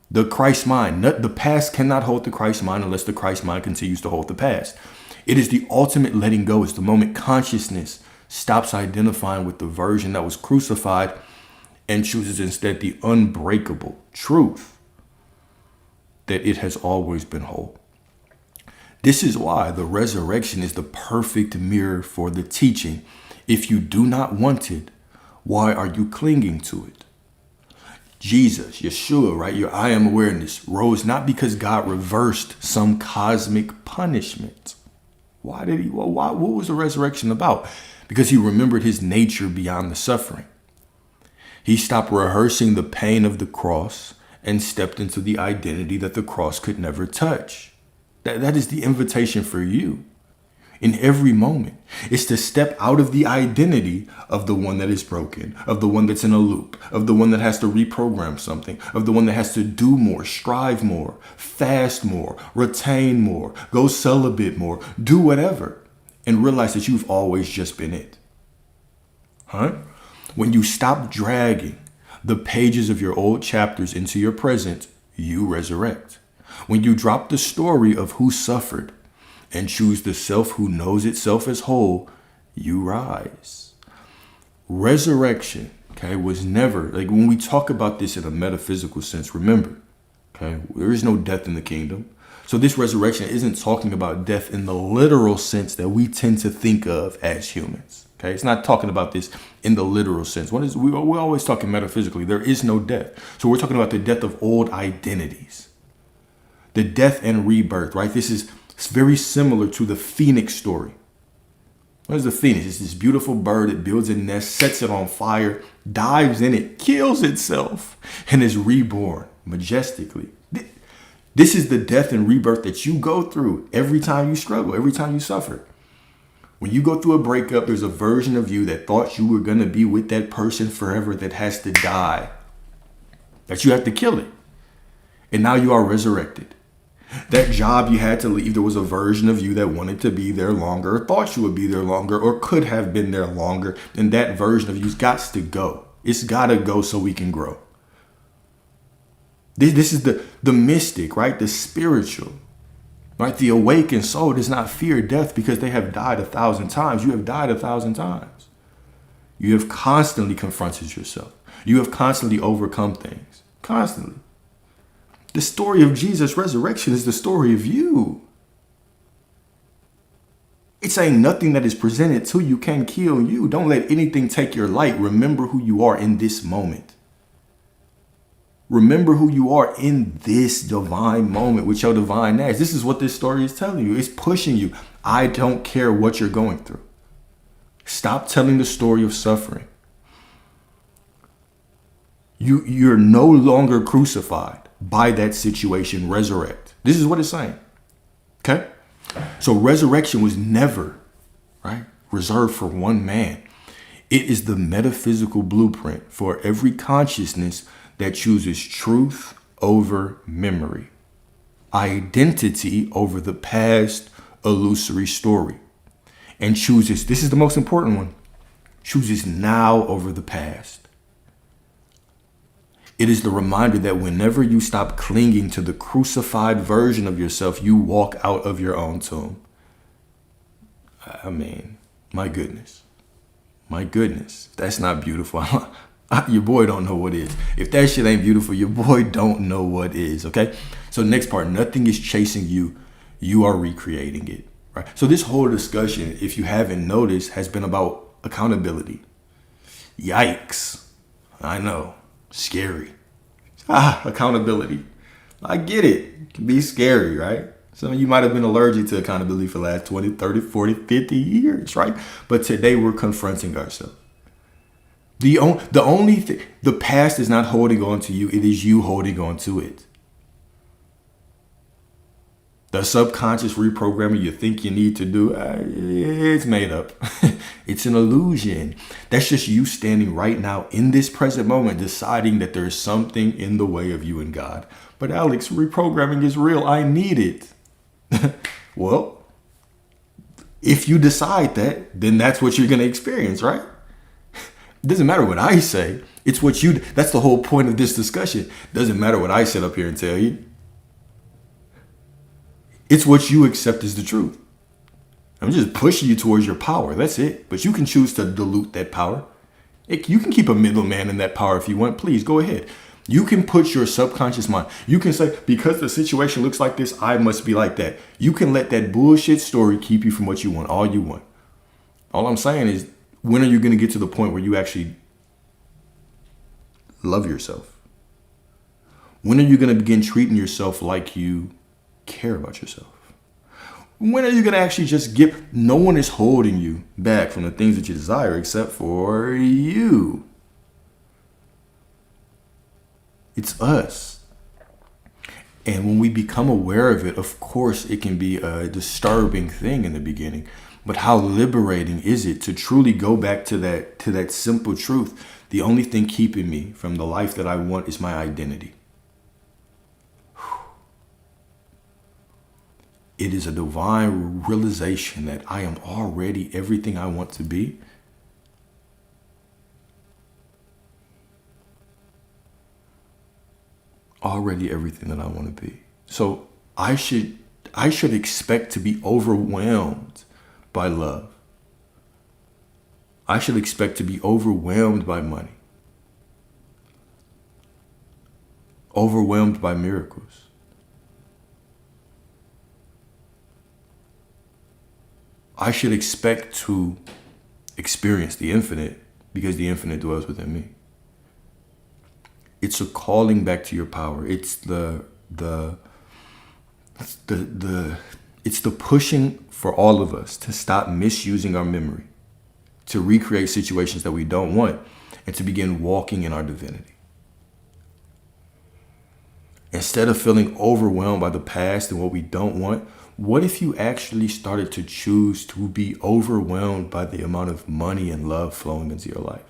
The Christ mind, the past cannot hold the Christ mind unless the Christ mind continues to hold the past. It is the ultimate letting go. It's the moment consciousness stops identifying with the version that was crucified and chooses instead the unbreakable truth that it has always been whole. This is why the resurrection is the perfect mirror for the teaching. If you do not want it, why are you clinging to it? Jesus, Yeshua, right? Your I am awareness rose not because God reversed some cosmic punishment. Why did he? Well, what was the resurrection about? Because he remembered his nature beyond the suffering. He stopped rehearsing the pain of the cross and stepped into the identity that the cross could never touch. That is the invitation for you in every moment. It's to step out of the identity of the one that is broken, of the one that's in a loop, of the one that has to reprogram something, of the one that has to do more, strive more, fast more, retain more, go celibate more, do whatever, and realize that you've always just been it. When you stop dragging the pages of your old chapters into your present, you resurrect. When you drop the story of who suffered and choose the self who knows itself as whole, you rise. Resurrection, okay, was never, like when we talk about this in a metaphysical sense, remember, okay, there is no death in the kingdom. So this resurrection isn't talking about death in the literal sense that we tend to think of as humans. Okay, it's not talking about this in the literal sense. We're always talking metaphysically. There is no death. So we're talking about the death of old identities, the death and rebirth, right? It's very similar to the phoenix story. What is the phoenix? It's this beautiful bird. It builds a nest, sets it on fire, dives in it, kills itself, and is reborn majestically. This is the death and rebirth that you go through every time you struggle, every time you suffer. When you go through a breakup, there's a version of you that thought you were going to be with that person forever that has to die, that you have to kill it. And now you are resurrected. That job you had to leave, there was a version of you that wanted to be there longer, or thought you would be there longer, or could have been there longer. And that version of you's got to go. It's got to go so we can grow. This is the mystic, right? The spiritual, right? The awakened soul does not fear death because they have died 1,000 times. You have died 1,000 times. You have constantly confronted yourself. You have constantly overcome things. Constantly. The story of Jesus' resurrection is the story of you. It's saying nothing that is presented to you can kill you. Don't let anything take your light. Remember who you are in this moment. Remember who you are in this divine moment with your divine nature. This is what this story is telling you. It's pushing you. I don't care what you're going through. Stop telling the story of suffering. You're no longer crucified by that situation. Resurrect. This is what it's saying. Okay? So resurrection was never, right, reserved for one man. It is the metaphysical blueprint for every consciousness that chooses truth over memory, identity over the past illusory story, and chooses, this is the most important one, chooses now over the past. It is the reminder that whenever you stop clinging to the crucified version of yourself, you walk out of your own tomb. I mean, my goodness. My goodness. If that's not beautiful, your boy don't know what is. If that shit ain't beautiful, your boy don't know what is, okay? So next part, nothing is chasing you. You are recreating it, right? So this whole discussion, if you haven't noticed, has been about accountability. Yikes. I know. Scary. Accountability. I get it. It can be scary, right? Some of you might have been allergic to accountability for the last 20, 30, 40, 50 years, right? But today we're confronting ourselves. The only thing, the past is not holding on to you. It is you holding on to it. The subconscious reprogramming you think you need to do, it's made up. It's an illusion. That's just you standing right now in this present moment, deciding that there's something in the way of you and God. But Alex, reprogramming is real. I need it. Well, if you decide that, then that's what you're going to experience, right? It doesn't matter what I say. It's what you, that's the whole point of this discussion. It doesn't matter what I sit up here and tell you. It's what you accept as the truth. I'm just pushing you towards your power. That's it. But you can choose to dilute that power. You can keep a middleman in that power if you want. Please go ahead. You can put your subconscious mind. You can say, because the situation looks like this, I must be like that. You can let that bullshit story keep you from what you want, all you want. All I'm saying is, when are you going to get to the point where you actually love yourself? When are you going to begin treating yourself like you care about yourself? When are you going to actually just no one is holding you back from the things that you desire except for you. It's us. And when we become aware of it, of course, it can be a disturbing thing in the beginning. But how liberating is it to truly go back to that simple truth? The only thing keeping me from the life that I want is my identity. It is a divine realization that I am already everything I want to be. Already everything that I want to be. So I should expect to be overwhelmed by love. I should expect to be overwhelmed by money. Overwhelmed by miracles. I should expect to experience the infinite because the infinite dwells within me. It's a calling back to your power. It's the pushing for all of us to stop misusing our memory, to recreate situations that we don't want, and to begin walking in our divinity. Instead of feeling overwhelmed by the past and what we don't want, what if you actually started to choose to be overwhelmed by the amount of money and love flowing into your life?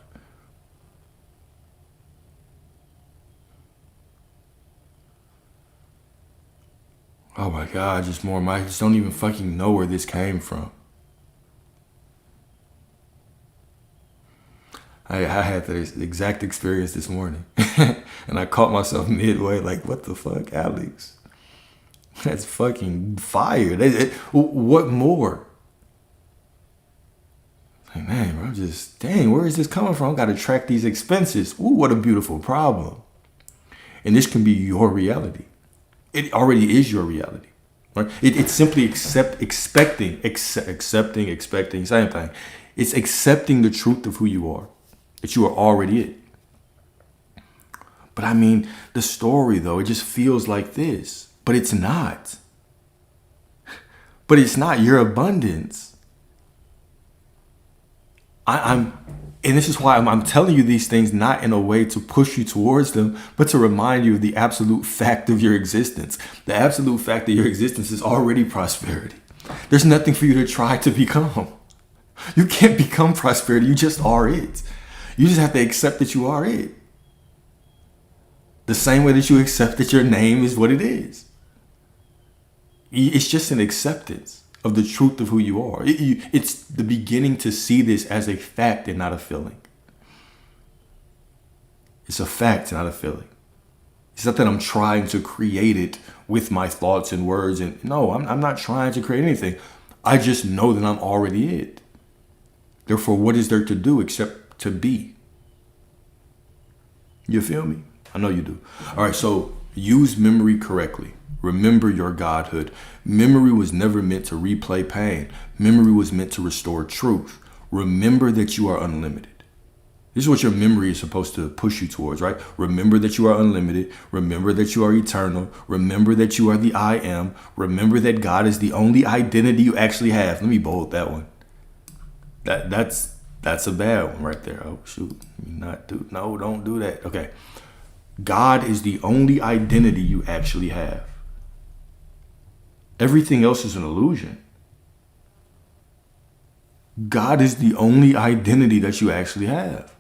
Oh my God, just more. I just don't even fucking know where this came from. I had the exact experience this morning. And I caught myself midway like, what the fuck, Alex? That's fucking fire. What more? Like, man, bro, dang, where is this coming from? I got to track these expenses. Ooh, what a beautiful problem. And this can be your reality. It already is your reality. Right? It's simply expecting, same thing. It's accepting the truth of who you are, that you are already it. But I mean, the story, though, it just feels like this. But it's not. But it's not your abundance. And this is why I'm telling you these things, not in a way to push you towards them, but to remind you of the absolute fact of your existence. The absolute fact that your existence is already prosperity. There's nothing for you to try to become. You can't become prosperity. You just are it. You just have to accept that you are it. The same way that you accept that your name is what it is. It's just an acceptance of the truth of who you are. It's the beginning to see this as a fact and not a feeling. It's a fact, not a feeling. It's not that I'm trying to create it with my thoughts and words. And no, I'm not trying to create anything. I just know that I'm already it. Therefore, what is there to do except to be? You feel me? I know you do. All right, so use memory correctly. Remember your godhood. Memory was never meant to replay pain. Memory was meant to restore truth. Remember that you are unlimited. This is what your memory is supposed to push you towards, right? Remember that you are unlimited. Remember that you are eternal. Remember that you are the I am. Remember that God is the only identity you actually have. Let me bold that one. That's a bad one right there. Oh, shoot. No, don't do that. Okay. God is the only identity you actually have. Everything else is an illusion. God is the only identity that you actually have.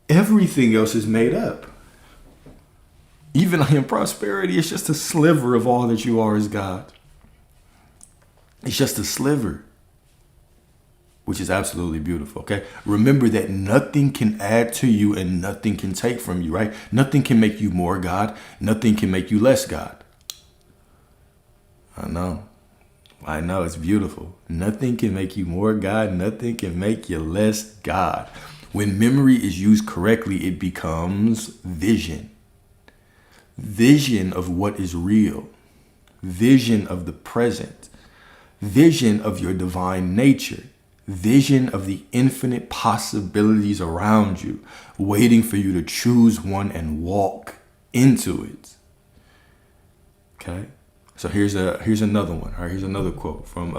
Everything else is made up. Even I am prosperity, it's just a sliver of all that you are as God. It's just a sliver, which is absolutely beautiful, okay? Remember that nothing can add to you and nothing can take from you, right? Nothing can make you more God. Nothing can make you less God. I know, it's beautiful. Nothing can make you more God. Nothing can make you less God. When memory is used correctly, it becomes vision. Vision of what is real. Vision of the present. Vision of your divine nature. Vision of the infinite possibilities around you, waiting for you to choose one and walk into it. Okay? So here's another one. All right, here's another quote from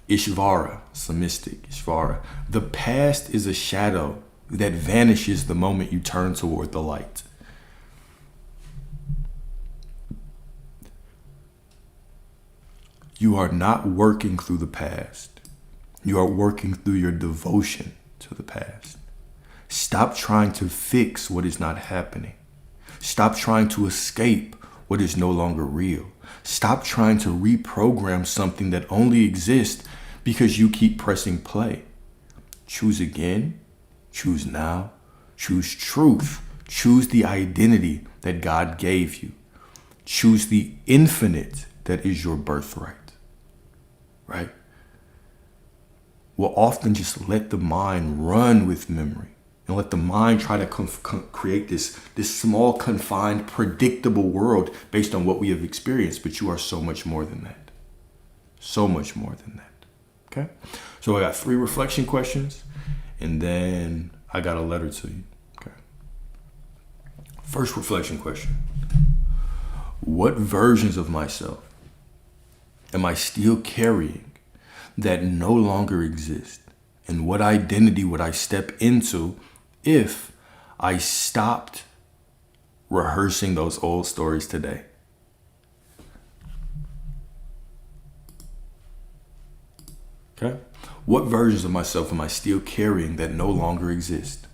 Ishvara, some mystic Ishvara. The past is a shadow that vanishes the moment you turn toward the light. You are not working through the past. You are working through your devotion to the past. Stop trying to fix what is not happening. Stop trying to escape what is no longer real. Stop trying to reprogram something that only exists because you keep pressing play. Choose again. Choose now. Choose truth. Choose the identity that God gave you. Choose the infinite that is your birthright. Right? We'll often just let the mind run with memory and let the mind try to create this small, confined, predictable world based on what we have experienced. But you are so much more than that. So much more than that. Okay? So I got 3 reflection questions, and then I got a letter to you. Okay. First reflection question. What versions of myself am I still carrying that no longer exist? And what identity would I step into if I stopped rehearsing those old stories today? Okay? What versions of myself am I still carrying that no longer exist?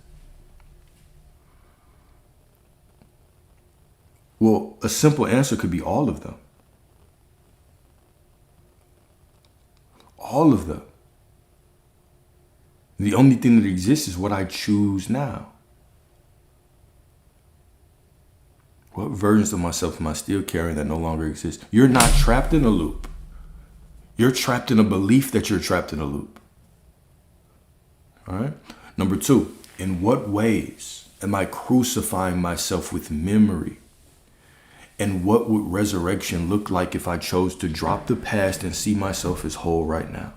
Well, a simple answer could be all of them. All of them. The only thing that exists is what I choose now. What versions of myself am I still carrying that no longer exist? You're not trapped in a loop. You're trapped in a belief that you're trapped in a loop. All right? Number 2, in what ways am I crucifying myself with memory? And what would resurrection look like if I chose to drop the past and see myself as whole right now?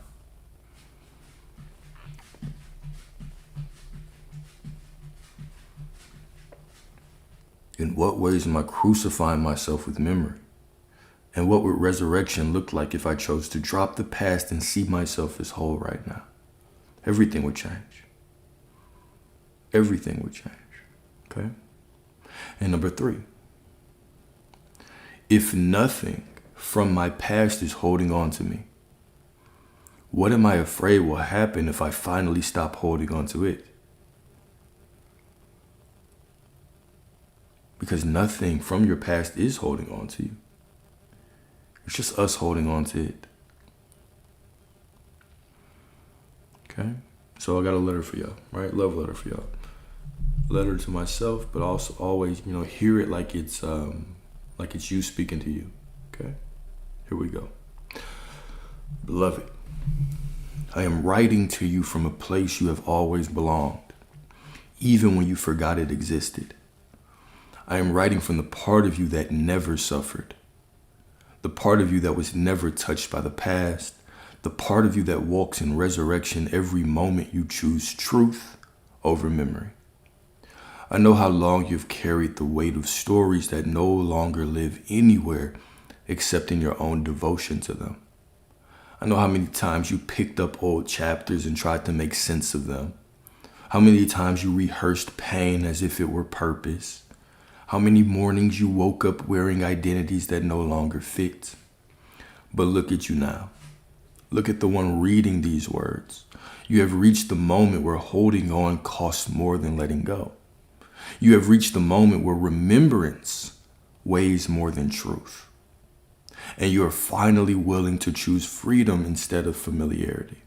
In what ways am I crucifying myself with memory? And what would resurrection look like if I chose to drop the past and see myself as whole right now? Everything would change. Everything would change. Okay? And number 3, if nothing from my past is holding on to me, what am I afraid will happen if I finally stop holding on to it? Because nothing from your past is holding on to you. It's just us holding on to it. Okay? So I got a letter for y'all, right? Love letter for y'all. letter to myself, but also always, hear it like it's you speaking to you. Okay? Here we go. Beloved, I am writing to you from a place you have always belonged, even when you forgot it existed. I am writing from the part of you that never suffered, the part of you that was never touched by the past, the part of you that walks in resurrection every moment you choose truth over memory. I know how long you've carried the weight of stories that no longer live anywhere except in your own devotion to them. I know how many times you picked up old chapters and tried to make sense of them. How many times you rehearsed pain as if it were purpose. How many mornings you woke up wearing identities that no longer fit. But look at you now. Look at the one reading these words. You have reached the moment where holding on costs more than letting go. You have reached the moment where remembrance weighs more than truth. And you are finally willing to choose freedom instead of familiarity.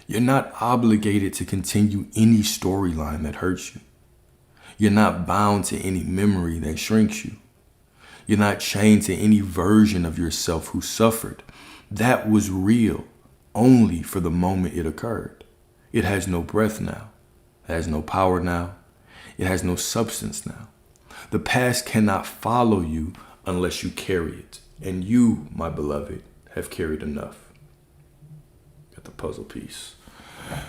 You're not obligated to continue any storyline that hurts you. You're not bound to any memory that shrinks you. You're not chained to any version of yourself who suffered. That was real only for the moment it occurred. It has no breath now. It has no power now. It has no substance now. The past cannot follow you unless you carry it. And you, my beloved, have carried enough. Got the puzzle piece.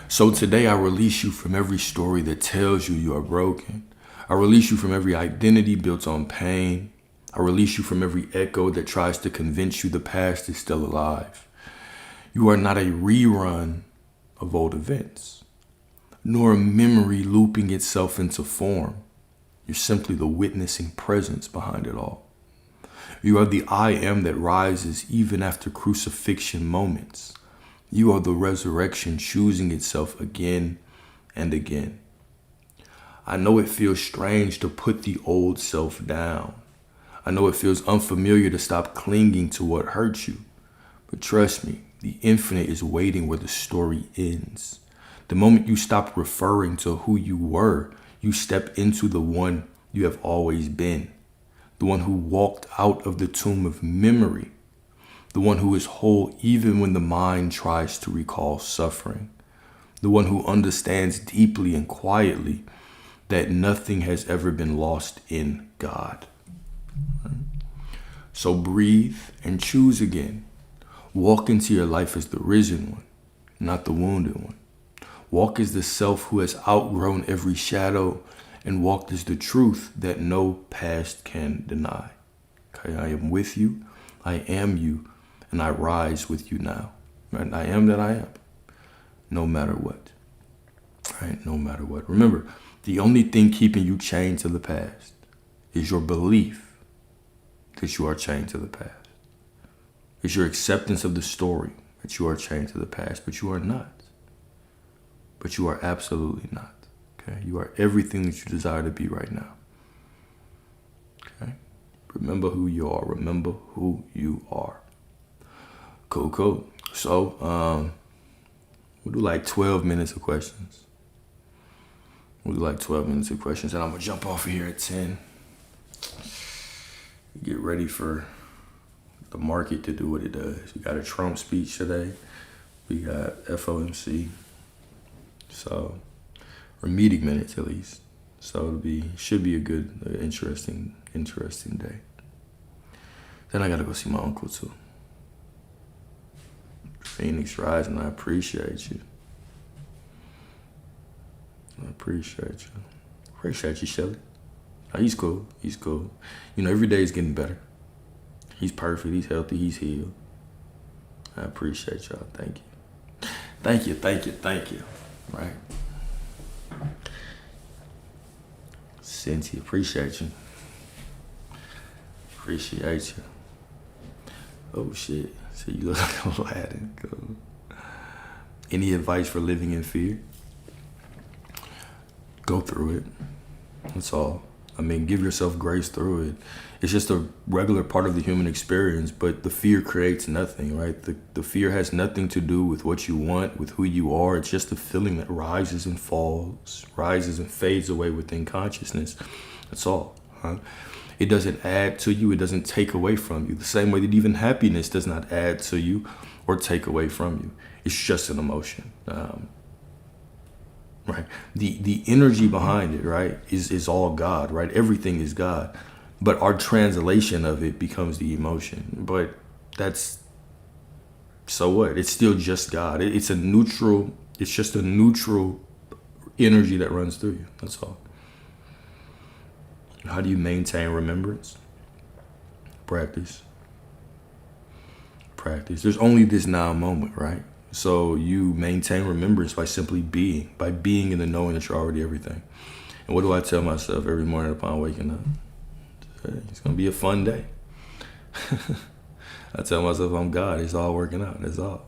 So today I release you from every story that tells you are broken. I release you from every identity built on pain. I release you from every echo that tries to convince you the past is still alive. You are not a rerun of old events, nor a memory looping itself into form. You're simply the witnessing presence behind it all. You are the I am that rises even after crucifixion moments. You are the resurrection choosing itself again and again. I know it feels strange to put the old self down. I know it feels unfamiliar to stop clinging to what hurts you. But trust me, the infinite is waiting where the story ends. The moment you stop referring to who you were, you step into the one you have always been. The one who walked out of the tomb of memory. The one who is whole even when the mind tries to recall suffering. The one who understands deeply and quietly that nothing has ever been lost in God. So breathe and choose again. Walk into your life as the risen one, not the wounded one. Walk as the self who has outgrown every shadow and walk as the truth that no past can deny. Okay, I am with you, I am you, and I rise with you now. Right? I am that I am, no matter what. Right? No matter what. Remember, the only thing keeping you chained to the past is your belief that you are chained to the past. It's your acceptance of the story that you are chained to the past, but you are not. But you are absolutely not. Okay? You are everything that you desire to be right now. Okay? Remember who you are. Remember who you are. Cool. So, we'll do like 12 minutes of questions. And I'm going to jump off of here at 10. Get ready for the market to do what it does. We got a Trump speech today. We got FOMC. So, or meeting minutes at least. So should be a good, interesting day. Then I gotta go see my uncle too. Phoenix Rising, I appreciate you. Appreciate you, Shelly. Oh, he's cool. Every day is getting better. He's perfect, he's healthy, he's healed. I appreciate y'all. Thank you. Right. Cynthia, appreciate you. Oh shit. So you look like Aladdin. Cool. Any advice for living in fear? Go through it. That's all I mean, give yourself grace through it. It's just a regular part of the human experience, but the fear creates nothing, right? The fear has nothing to do with what you want, with who you are. It's just a feeling that rises and falls, rises and fades away within consciousness. That's all. Huh? It doesn't add to you. It doesn't take away from you. The same way that even happiness does not add to you or take away from you. It's just an emotion. Right? The energy behind it, right, is all God, right? Everything is God. But our translation of it becomes the emotion. But that's, so what? It's still just God. It's just a neutral energy that runs through you. That's all. How do you maintain remembrance? Practice. There's only this now moment, right? So you maintain remembrance by simply being, in the knowing that you're already everything. And what do I tell myself every morning upon waking up? It's going to be a fun day. I tell myself I'm God. It's all working out. That's all.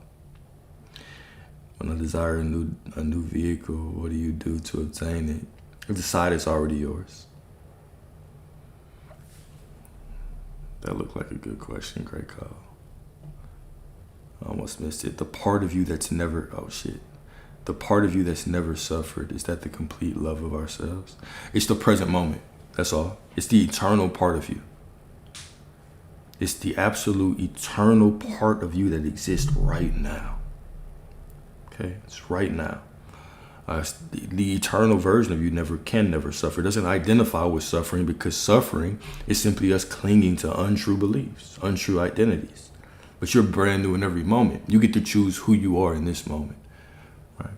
When I desire a new vehicle, what do you do to obtain it? Decide it's already yours. That looked like a good question. Great call. I almost missed it. The part of you that's never, the part of you that's never suffered, is that the complete love of ourselves? It's the present moment. That's all. It's the eternal part of you. It's the absolute eternal part of you that exists right now. Okay? It's right now. The eternal version of you can never suffer. It doesn't identify with suffering, because suffering is simply us clinging to untrue beliefs, untrue identities. But you're brand new in every moment. You get to choose who you are in this moment. Right?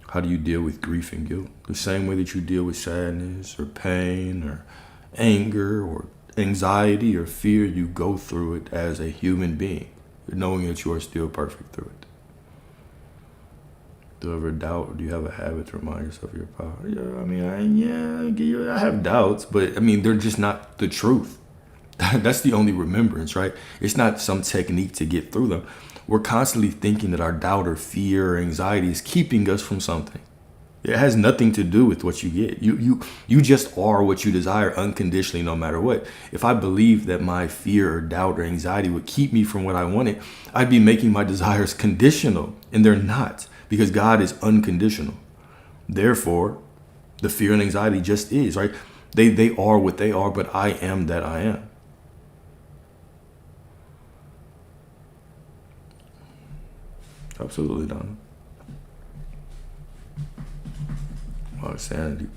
How do you deal with grief and guilt? The same way that you deal with sadness or pain or anger or anxiety or fear, you go through it as a human being, knowing that you are still perfect through it. Do you ever doubt, or do you have a habit to remind yourself of your power? I have doubts, but they're just not the truth. That's the only remembrance, right? It's not some technique to get through them. We're constantly thinking that our doubt or fear or anxiety is keeping us from something. It has nothing to do with what you get. You just are what you desire unconditionally, no matter what. If I believed that my fear or doubt or anxiety would keep me from what I wanted, I'd be making my desires conditional, and they're not, because God is unconditional. Therefore, the fear and anxiety just is, right? They are what they are, but I am that I am. Absolutely, Donna. Mark Sanity,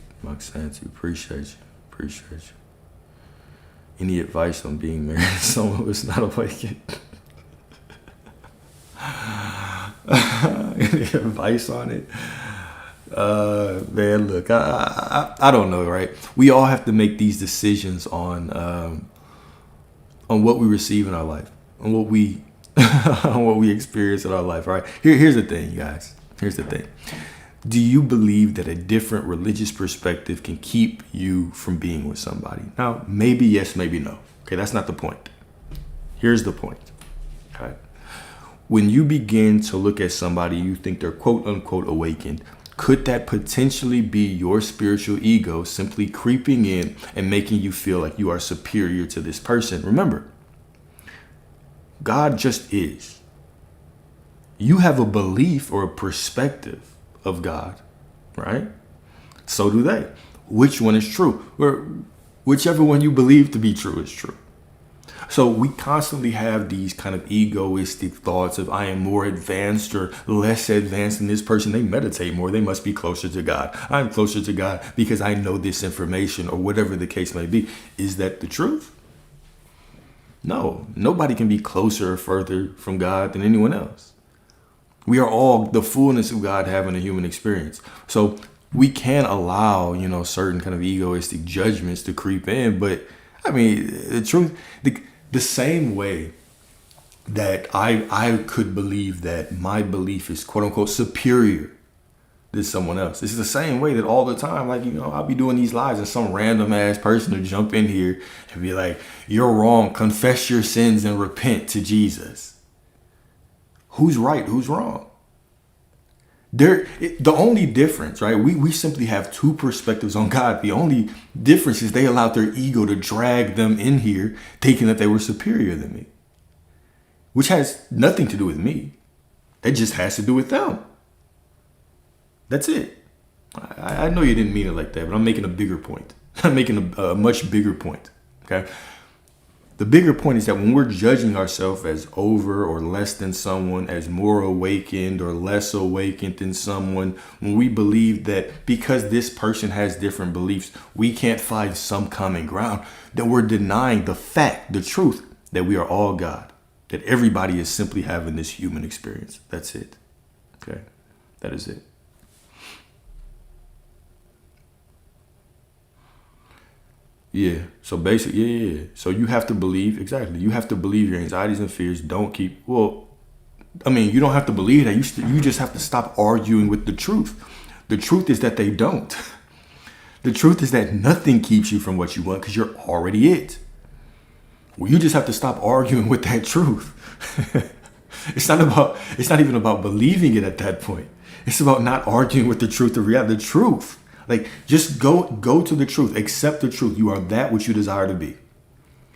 appreciate you. Any advice on being married to someone who's not awakened? Any advice on it? Man, look, I don't know, right? We all have to make these decisions on what we receive in our life, on what we on what we experience in our life, right? Here's the thing, you guys. Here's the thing. Do you believe that a different religious perspective can keep you from being with somebody? Now, maybe yes, maybe no. Okay, that's not the point. Here's the point. Okay. When you begin to look at somebody you think they're quote unquote awakened, could that potentially be your spiritual ego simply creeping in and making you feel like you are superior to this person? Remember, God just is. You have a belief or a perspective of God, right? So do they. Which one is true? Or whichever one you believe to be true is true. So we constantly have these kind of egoistic thoughts of I am more advanced or less advanced than this person. They meditate more. They must be closer to God. I'm closer to God because I know this information, or whatever the case may be. Is that the truth? No, nobody can be closer or further from God than anyone else. We are all the fullness of God having a human experience. So we can allow, certain kind of egoistic judgments to creep in. But the truth, the same way that I could believe that my belief is quote unquote superior to someone else. This is the same way that all the time, I'll be doing these lives and some random ass person will jump in here and be like, you're wrong. Confess your sins and repent to Jesus. Who's right? Who's wrong? The only difference, right? We simply have two perspectives on God. The only difference is they allowed their ego to drag them in here, thinking that they were superior than me, which has nothing to do with me. That just has to do with them. That's it. I know you didn't mean it like that, but I'm making a bigger point. I'm making a much bigger point. Okay. The bigger point is that when we're judging ourselves as over or less than someone, as more awakened or less awakened than someone, when we believe that because this person has different beliefs, we can't find some common ground, then we're denying the fact, the truth, that we are all God, that everybody is simply having this human experience. That's it. Okay. That is it. Yeah. So basically, yeah. So you have to believe, exactly. You have to believe your anxieties and fears don't keep, well, I mean, you don't have to believe that. You just have to stop arguing with the truth. The truth is that they don't. The truth is that nothing keeps you from what you want because you're already it. Well, you just have to stop arguing with that truth. It's not even about believing it at that point. It's about not arguing with the truth of reality. The truth. Like, just go to the truth. Accept the truth. You are that which you desire to be.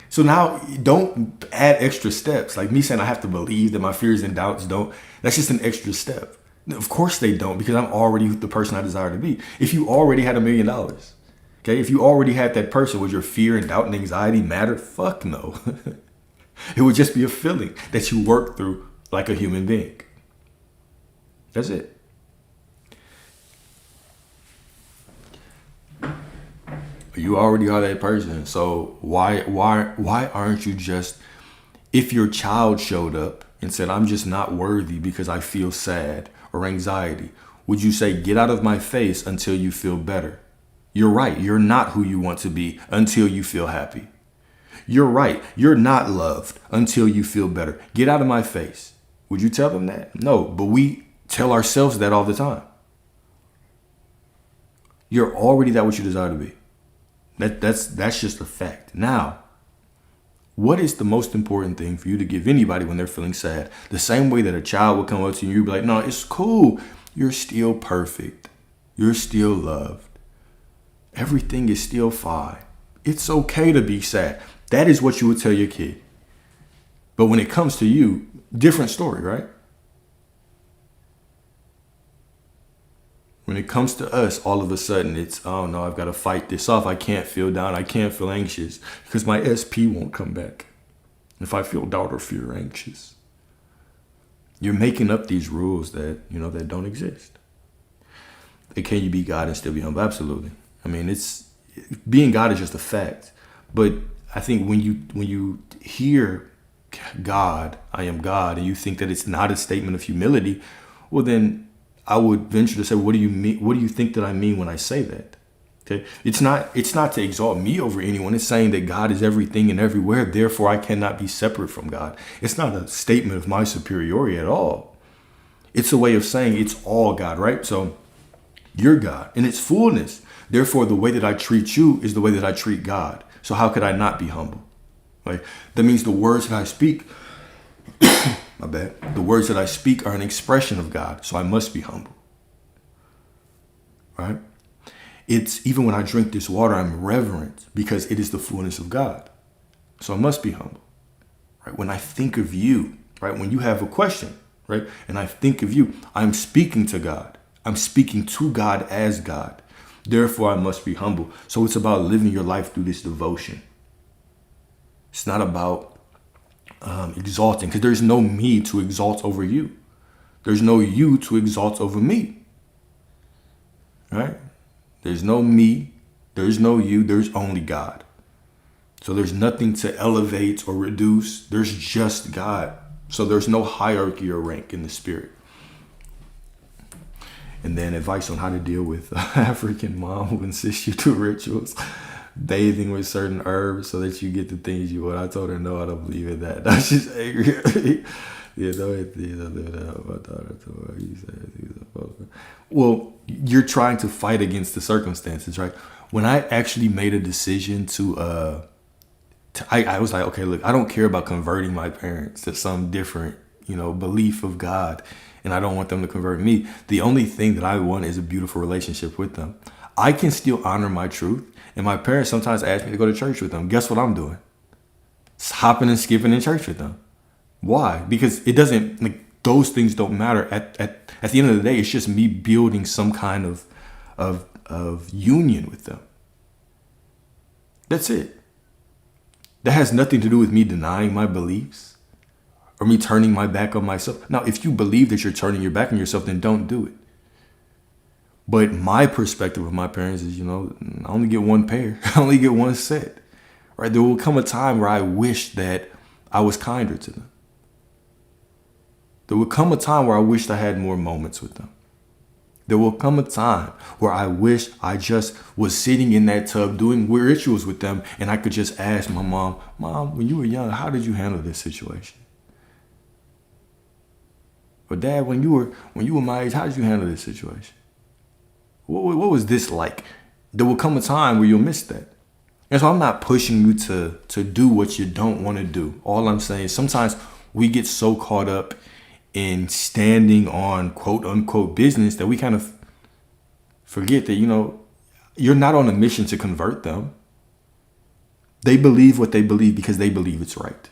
So now don't add extra steps. Like me saying I have to believe that my fears and doubts don't. That's just an extra step. Of course they don't, because I'm already the person I desire to be. If you already had $1 million, okay, if you already had that person, would your fear and doubt and anxiety matter? Fuck no. It would just be a feeling that you work through like a human being. That's it. You already are that person. So why aren't you just, if your child showed up and said, I'm just not worthy because I feel sad or anxiety, would you say, get out of my face until you feel better? You're right. You're not who you want to be until you feel happy. You're right. You're not loved until you feel better. Get out of my face. Would you tell them that? No, but we tell ourselves that all the time. You're already that what you desire to be. That's just a fact. Now, what is the most important thing for you to give anybody when they're feeling sad? The same way that a child would come up to you and be like, no, it's cool. You're still perfect. You're still loved. Everything is still fine. It's okay to be sad. That is what you would tell your kid. But when it comes to you, different story, right? When it comes to us, all of a sudden it's, oh no, I've got to fight this off. I can't feel down. I can't feel anxious because my SP won't come back if I feel doubt or fear or anxious. You're making up these rules that, that don't exist. And can you be God and still be humble? Absolutely. I mean, being God is just a fact. But I think when you hear God, I am God, and you think that it's not a statement of humility, well then, I would venture to say, what do you mean? What do you think that I mean when I say that? Okay. It's not to exalt me over anyone. It's saying that God is everything and everywhere. Therefore, I cannot be separate from God. It's not a statement of my superiority at all. It's a way of saying it's all God, right? So you're God in its fullness. Therefore, the way that I treat you is the way that I treat God. So how could I not be humble? Right? That means the words that I speak, my bad. The words that I speak are an expression of God, so I must be humble. Right? It's even when I drink this water, I'm reverent because it is the fullness of God. So I must be humble. Right? When I think of you, right? When you have a question, right? And I think of you, I'm speaking to God. I'm speaking to God as God. Therefore, I must be humble. So it's about living your life through this devotion. It's not about exalting, because there's no me to exalt over you. There's no you to exalt over me. Right? There's no me. There's no you. There's only God. So there's nothing to elevate or reduce. There's just God. So there's no hierarchy or rank in the spirit. And then advice on how to deal with African mom who insists you do rituals. Bathing with certain herbs so that you get the things you want. I told her, no, I don't believe in that. Now she's angry. Well, you're trying to fight against the circumstances, right? When I actually made a decision I was like, okay, look, I don't care about converting my parents to some different, belief of God, and I don't want them to convert me. The only thing that I want is a beautiful relationship with them. I can still honor my truth, and my parents sometimes ask me to go to church with them. Guess what I'm doing? It's hopping and skipping in church with them. Why? Because it doesn't, like, those things don't matter. At the end of the day, it's just me building some kind of union with them. That's it. That has nothing to do with me denying my beliefs or me turning my back on myself. Now, if you believe that you're turning your back on yourself, then don't do it. But my perspective of my parents is, I only get one pair. I only get one set. Right? There will come a time where I wish that I was kinder to them. There will come a time where I wished I had more moments with them. There will come a time where I wish I just was sitting in that tub doing rituals with them, and I could just ask my Mom, when you were young, how did you handle this situation? Or Dad, when you were my age, how did you handle this situation? What was this like? There will come a time where you'll miss that. And so I'm not pushing you to do what you don't want to do. All I'm saying is sometimes we get so caught up in standing on quote unquote business that we kind of forget that, you're not on a mission to convert them. They believe what they believe because they believe it's right.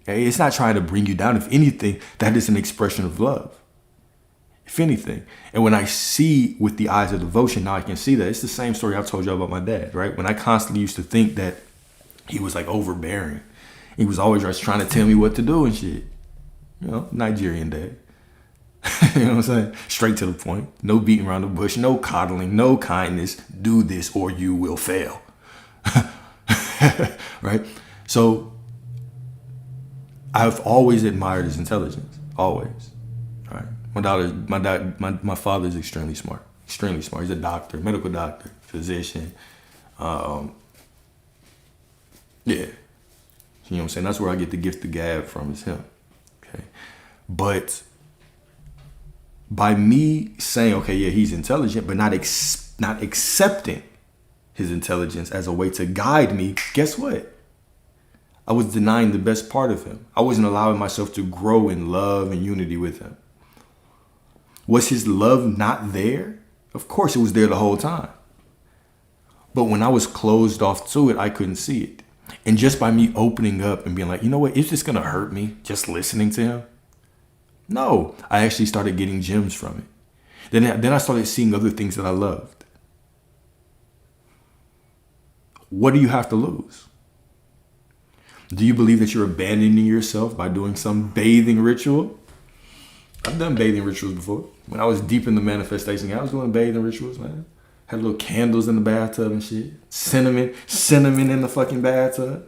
Okay? It's not trying to bring you down. If anything, that is an expression of love. If anything. And when I see with the eyes of devotion, now I can see that. It's the same story I've told you about my dad, right? When I constantly used to think that he was like overbearing. He was always just trying to tell me what to do and shit. Nigerian dad. You know what I'm saying? Straight to the point. No beating around the bush. No coddling. No kindness. Do this or you will fail. Right? So I've always admired his intelligence. Always. All right. My father is extremely smart. Extremely smart. He's a doctor, medical doctor, physician. Yeah. You know what I'm saying? That's where I get the gift of gab from, is him. Okay. But by me saying, okay, yeah, he's intelligent, but not accepting his intelligence as a way to guide me, guess what? I was denying the best part of him. I wasn't allowing myself to grow in love and unity with him. Was his love not there? Of course it was there the whole time. But when I was closed off to it, I couldn't see it. And just by me opening up and being like, you know what, is this going to hurt me just listening to him? No, I actually started getting gems from it. Then I started seeing other things that I loved. What do you have to lose? Do you believe that you're abandoning yourself by doing some bathing ritual? I've done bathing rituals before. When I was deep in the manifestation, I was doing bathing rituals, man. Had little candles in the bathtub and shit. Cinnamon in the fucking bathtub.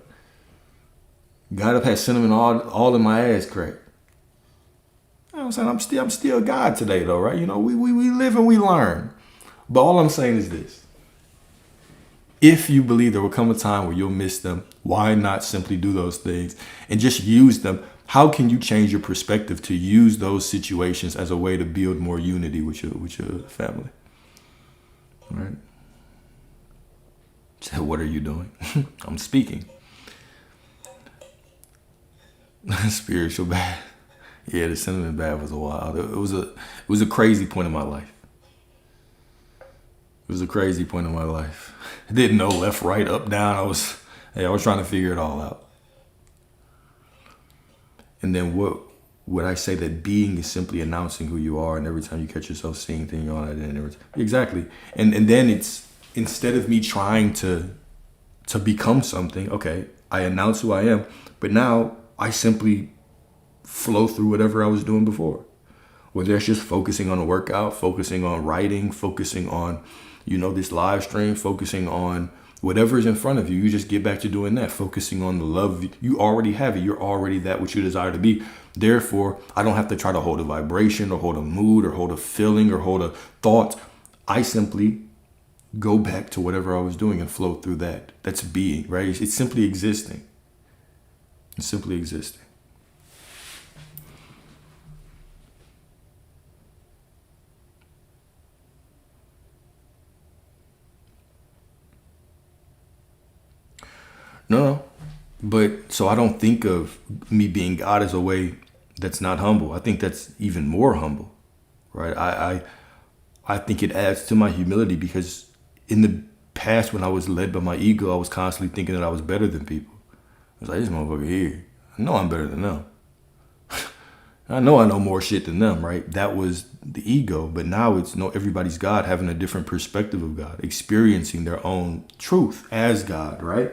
Got up, had cinnamon all in my ass crack. You know what I'm saying? I'm still God today though, right? We live and we learn. But all I'm saying is this. If you believe there will come a time where you'll miss them, why not simply do those things and just use them? How can you change your perspective to use those situations as a way to build more unity with your family? All right. So what are you doing? I'm speaking. Spiritual bath. Yeah, the cinnamon bath was a wild. It was a crazy point in my life. It was a crazy point in my life. I didn't know left, right, up, down. I was trying to figure it all out. And then would I say that being is simply announcing who you are, and every time you catch yourself seeing things on it, and exactly. And then it's, instead of me trying to become something, okay, I announce who I am, but now I simply flow through whatever I was doing before. Whether it's just focusing on a workout, focusing on writing, focusing on, this live stream, focusing on whatever is in front of you, you just get back to doing that, focusing on the love. You already have it. You're already that which you desire to be. Therefore, I don't have to try to hold a vibration or hold a mood or hold a feeling or hold a thought. I simply go back to whatever I was doing and flow through that. That's being, right? It's simply existing. It's simply existing. No, but so I don't think of me being God as a way That's not humble. I think that's even more humble, right? I think it adds to my humility because in the past when I was led by my ego, I was constantly thinking that I was better than people. I was like, this motherfucker here, I know I'm better than them. I know more shit than them, right? That was the ego. But now it's everybody's God, having a different perspective of God, experiencing their own truth as God, right?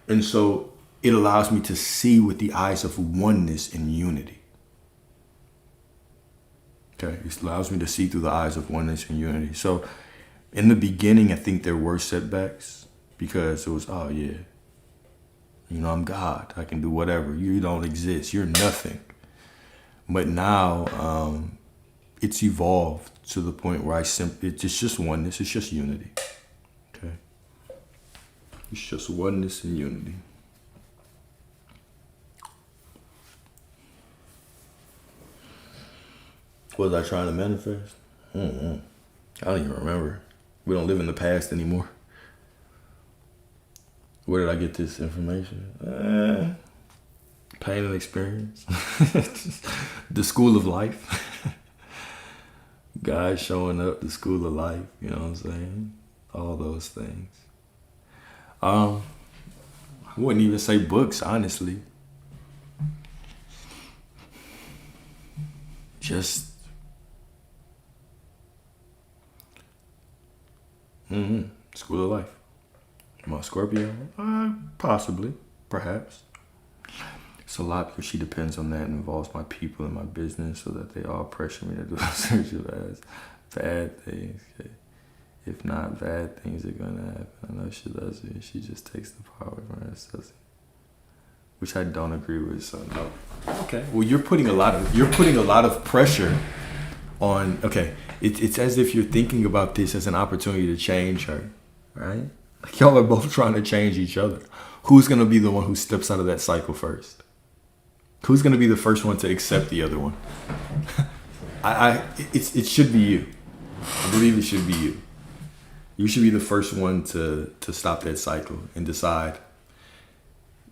And so it allows me to see with the eyes of oneness and unity. Okay, it allows me to see through the eyes of oneness and unity. So in the beginning, I think there were setbacks because it was, oh yeah, I'm God. I can do whatever. You don't exist. You're nothing. But now it's evolved to the point where it's just oneness. It's just unity. Okay, it's just oneness and unity. What was I trying to manifest? I don't even remember. We don't live in the past anymore. Where did I get this information? Pain and experience. The school of life. Guys showing up, the school of life. You know what I'm saying? All those things. I wouldn't even say books, honestly. Just school of life. Am I a Scorpio? Possibly, perhaps. It's a lot because she depends on that and involves my people and my business so that they all pressure me to do a search of as bad things. Okay? If not, bad things are going to happen. I know she loves me. She just takes the power from herself. Which I don't agree with, so no. Okay. Well, you're putting a lot of pressure on, okay, it's as if you're thinking about this as an opportunity to change her, right? Like y'all are both trying to change each other. Who's going to be the one who steps out of that cycle first? Who's going to be the first one to accept the other one? It should be you. I believe it should be you. You should be the first one to stop that cycle and decide,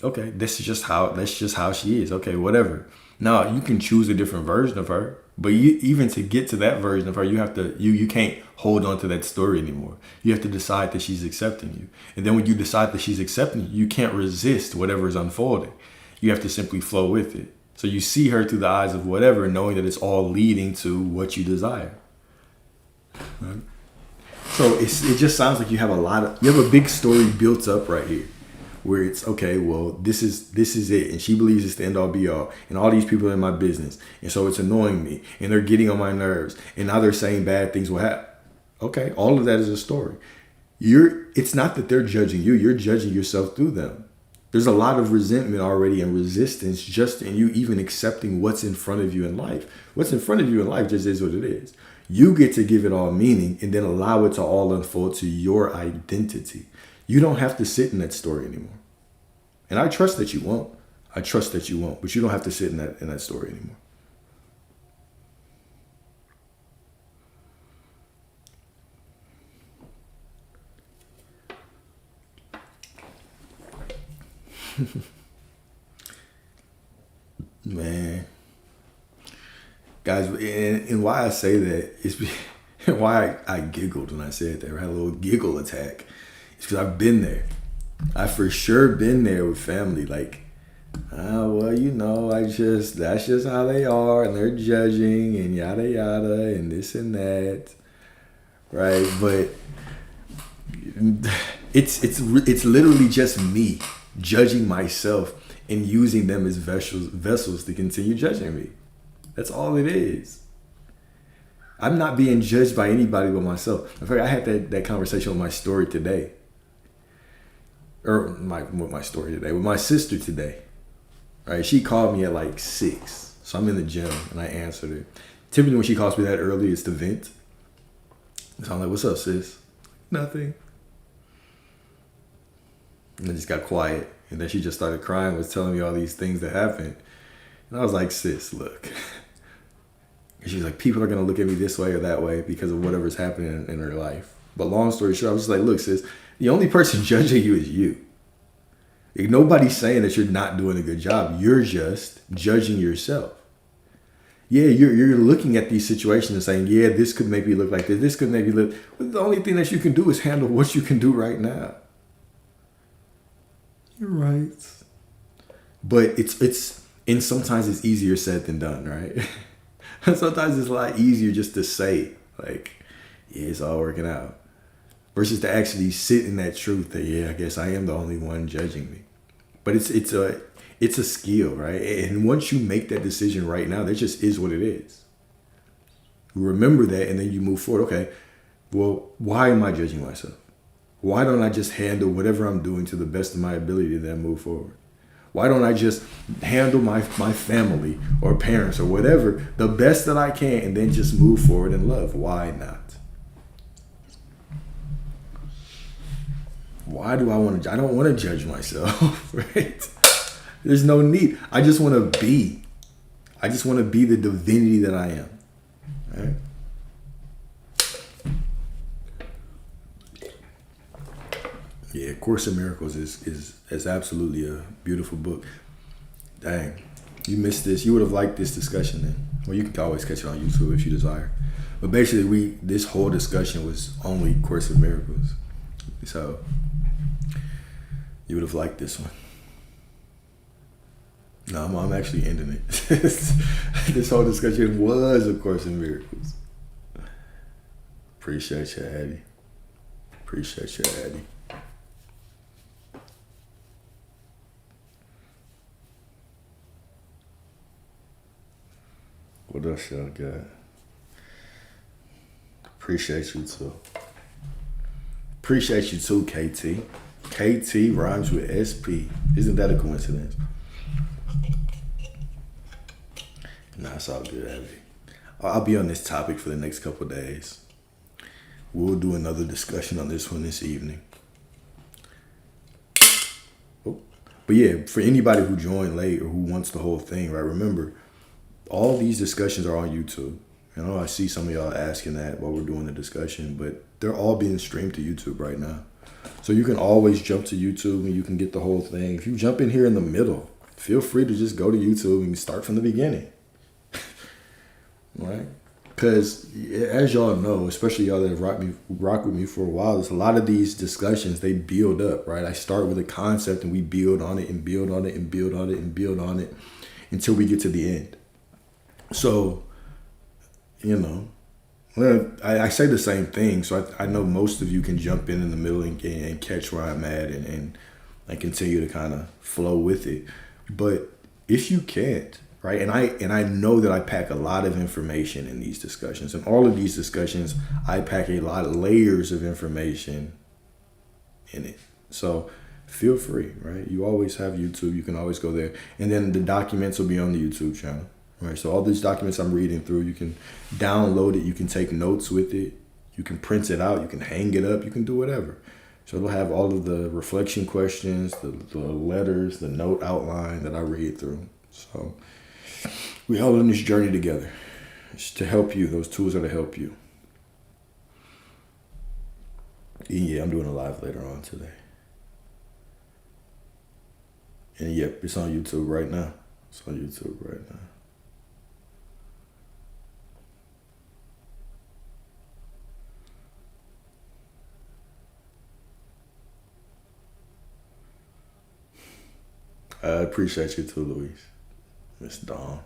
okay, that's just how she is. Okay, whatever. Now you can choose a different version of her, but even to get to that version of her, you can't hold on to that story anymore. You have to decide that she's accepting you. And then when you decide that she's accepting you, you can't resist whatever is unfolding. You have to simply flow with it. So you see her through the eyes of whatever, knowing that it's all leading to what you desire. Right? So it just sounds like you have a big story built up right here, where it's okay. Well, this is it, and she believes it's the end all be all, and all these people are in my business, and so it's annoying me, and they're getting on my nerves, and now they're saying bad things will happen. Okay, all of that is a story. It's not that they're judging you; you're judging yourself through them. There's a lot of resentment already and resistance just in you even accepting what's in front of you in life. What's in front of you in life just is what it is. You get to give it all meaning and then allow it to all unfold to your identity. You don't have to sit in that story anymore. And I trust that you won't. But you don't have to sit in that story anymore. Man, guys, and why I say that is why I giggled when I said that. I had a little giggle attack. It's because I've been there. I for sure been there with family. Like, that's just how they are, and they're judging and yada yada and this and that, right? But it's literally just me judging myself and using them as vessels to continue judging me. That's all it is. I'm not being judged by anybody but myself. In fact, I had that conversation with my story today. With my sister today. Right? She called me at like 6. So I'm in the gym and I answered her. Typically when she calls me that early, it's to vent. So I'm like, what's up, sis? Nothing. And I just got quiet. And then she just started crying, was telling me all these things that happened. And I was like, sis, look. And she's like, people are going to look at me this way or that way because of whatever's happening in her life. But long story short, I was just like, look, sis, the only person judging you is you. Like, nobody's saying that you're not doing a good job. You're just judging yourself. Yeah, you're looking at these situations and saying, yeah, this could make me look like this. This could make me look. But the only thing that you can do is handle what you can do right now. You're right. But and sometimes it's easier said than done, right? Sometimes it's a lot easier just to say, like, yeah, it's all working out. Versus to actually sit in that truth that, yeah, I guess I am the only one judging me. But it's a skill, right? And once you make that decision right now, that just is what it is. Remember that, and then you move forward. Okay, well, why am I judging myself? Why don't I just handle whatever I'm doing to the best of my ability and then move forward? Why don't I just handle my family or parents or whatever the best that I can and then just move forward in love? Why not? Why do I want to? I don't want to judge myself, right? There's no need. I just want to be. I just want to be the divinity that I am, right? Yeah, Course in Miracles is absolutely a beautiful book. Dang, you missed this. You would have liked this discussion then. Well, you can always catch it on YouTube if you desire. But basically, this whole discussion was only Course in Miracles. So you would have liked this one. No, I'm actually ending it. This whole discussion was A Course in Miracles. Appreciate you, Addie. Appreciate you, Addie. What else y'all got? Appreciate you too. Appreciate you too, KT. KT rhymes with SP. Isn't that a coincidence? Nah, it's all good, Abby. I'll be on this topic for the next couple of days. We'll do another discussion on this one this evening. Oh. But yeah, for anybody who joined late or who wants the whole thing, right? Remember, all these discussions are on YouTube. I know I see some of y'all asking that while we're doing the discussion, but they're all being streamed to YouTube right now. So you can always jump to YouTube and you can get the whole thing. If you jump in here in the middle, feel free to just go to YouTube and start from the beginning. Right? Because as y'all know, especially y'all that have rocked with me for a while, there's a lot of these discussions, they build up, right? I start with a concept and we build on it and build on it and build on it and build on it until we get to the end. So, you know, well, I say the same thing. So I know most of you can jump in the middle and catch where I'm at and continue to kind of flow with it. But if you can't, right? And I know that I pack a lot of information in these discussions. And all of these discussions, I pack a lot of layers of information in it. So feel free, right? You always have YouTube. You can always go there. And then the documents will be on the YouTube channel. Right, so all these documents I'm reading through, you can download it, you can take notes with it, you can print it out, you can hang it up, you can do whatever. So it'll have all of the reflection questions, the letters, the note outline that I read through. So we all in this journey together. It's to help you. Those tools are to help you. And yeah, I'm doing a live later on today. And yep, it's on YouTube right now. It's on YouTube right now. I appreciate you too, Louise. Miss Dawn.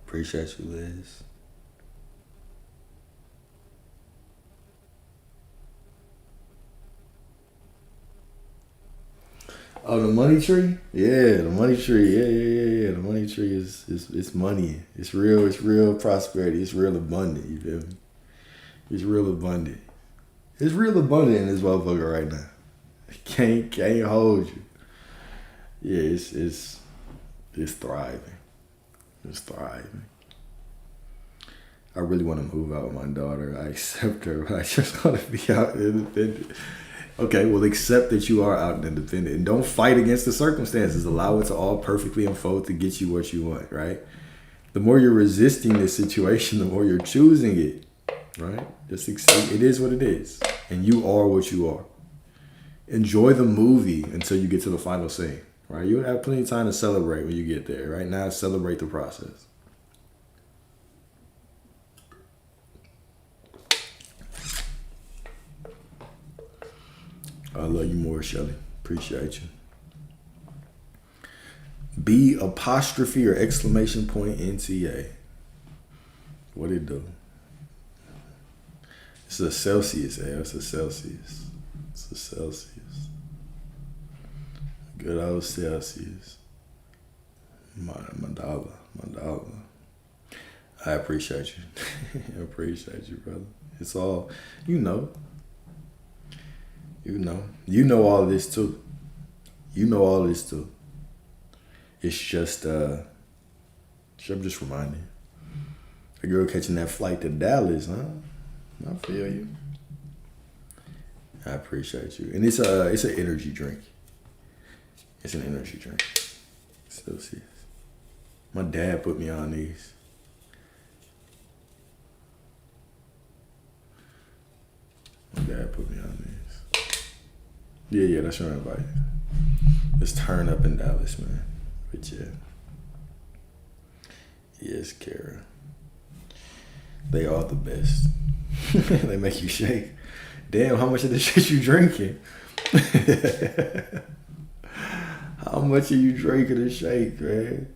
Appreciate you, Liz. Oh, the money tree? Yeah, the money tree. Yeah. The money tree is it's money. It's real prosperity. It's real abundant. You feel me? It's real abundant. It's real abundant in this motherfucker right now. Can't hold you. Yeah, it's thriving. Just thriving. I really want to move out with my daughter. I accept her, but I just want to be out independent. Okay, well, accept that you are out and independent. And don't fight against the circumstances. Allow it to all perfectly unfold to get you what you want, right? The more you're resisting this situation, the more you're choosing it, right? Just accept it is what it is. And you are what you are. Enjoy the movie until you get to the final scene, right? You'll have plenty of time to celebrate when you get there. Right now, celebrate the process. I love you more, Shelly. Appreciate you. B apostrophe or exclamation point NTA. What it do? It's a Celsius, It's a Celsius. It's a Celsius. Good old Celsius. My dollar. I appreciate you. I appreciate you, brother. It's all, you know. You know all of this too. You know all of this too. It's just, I'm just reminding. A girl catching that flight to Dallas, huh? I feel you. I appreciate you. And it's an energy drink. It's an energy drink. Still see. My dad put me on these. My dad put me on these. Yeah, that's your invite. Let's turn up in Dallas, man. But yeah. Yes, Kara. They are the best. They make you shake. Damn, how much of this shit you drinking? How much are you drinking to shake, man?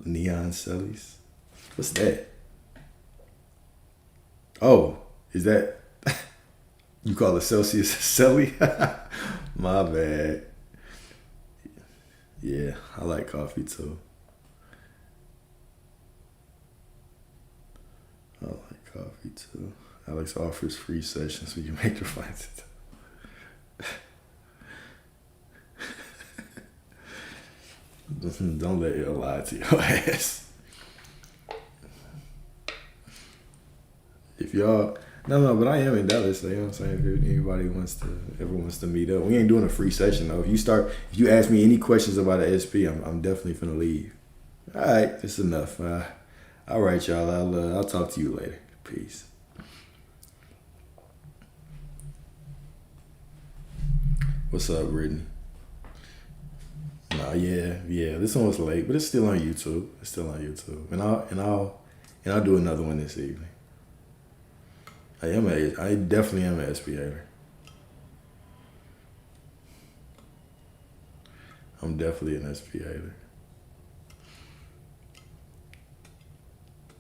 Neon Cellies. What's that? Oh, is that... You call it Celsius Celly? My bad. Yeah, I like coffee too. I like coffee too. Alex offers free sessions so you make your finds. Don't let it lie to your ass. If y'all... No, but I am in Dallas, so you know what I'm saying? If anybody ever wants to meet up. We ain't doing a free session, though. If you ask me any questions about the SP, I'm definitely finna leave. All right, it's enough. All right, y'all. I'll talk to you later. Peace. What's up, Brittany? Nah, yeah. This one was late, but it's still on YouTube. And I'll do another one this evening. I definitely am an SPA'er. I'm definitely an SPA'er.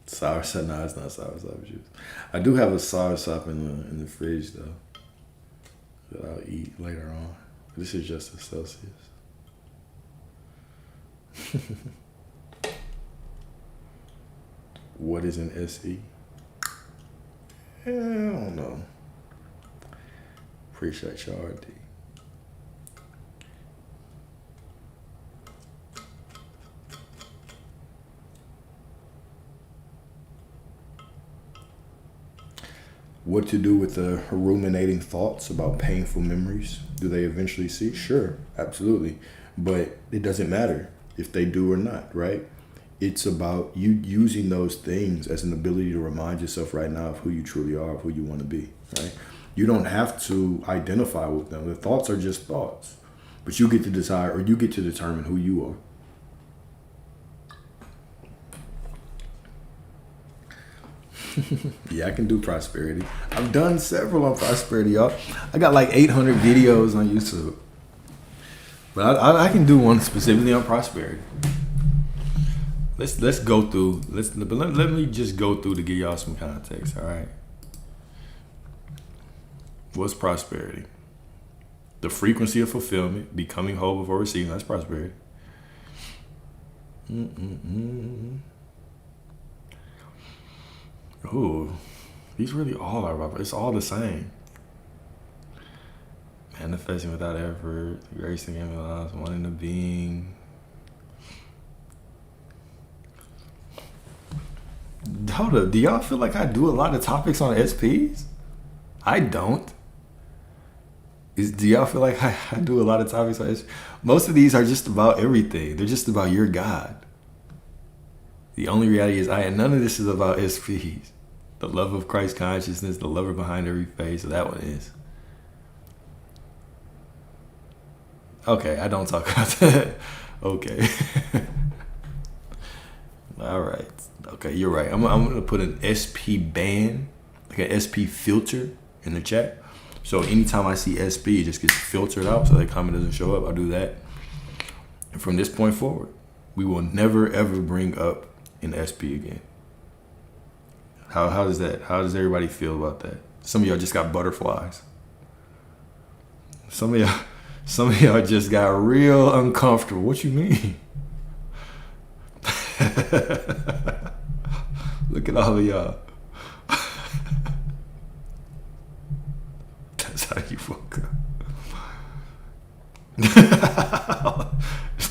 Soursop? No, it's not soursop juice. I do have a soursop in the fridge though that I'll eat later on. This is just a Celsius. What is an SE? I don't know. Appreciate your RD. What to do with the ruminating thoughts about painful memories? Do they eventually cease? Sure, absolutely. But it doesn't matter if they do or not, right? It's about you using those things as an ability to remind yourself right now of who you truly are, of who you want to be, right? You don't have to identify with them. The thoughts are just thoughts. But you get to decide, or you get to determine who you are. Yeah, I can do prosperity. I've done several on prosperity, y'all. I got like 800 videos on YouTube. But I can do one specifically on prosperity. Let's go through. Let me just go through to give y'all some context. All right. What's prosperity? The frequency of fulfillment, becoming whole before receiving. That's prosperity. Ooh, these really all are. It's all the same. Manifesting without effort, grace and lives, wanting to being. hold up. Do y'all feel like I do a lot of topics on SPs? I don't. Do y'all feel like I do a lot of topics on SPs? Most of these are just about everything. They're just about your God. The only reality is none of this is about SPs. The love of Christ consciousness, the lover behind every face. So that one is. Okay, I don't talk about that. Okay. All right. Okay, you're right. I'm going to put an SP ban, like an SP filter in the chat. So anytime I see SP, it just gets filtered out so that comment doesn't show up. I'll do that. And from this point forward, we will never, ever bring up an SP again. How does that? How does everybody feel about that? Some of y'all just got butterflies. Some of y'all just got real uncomfortable. What you mean? Look at all of y'all. That's how you woke up.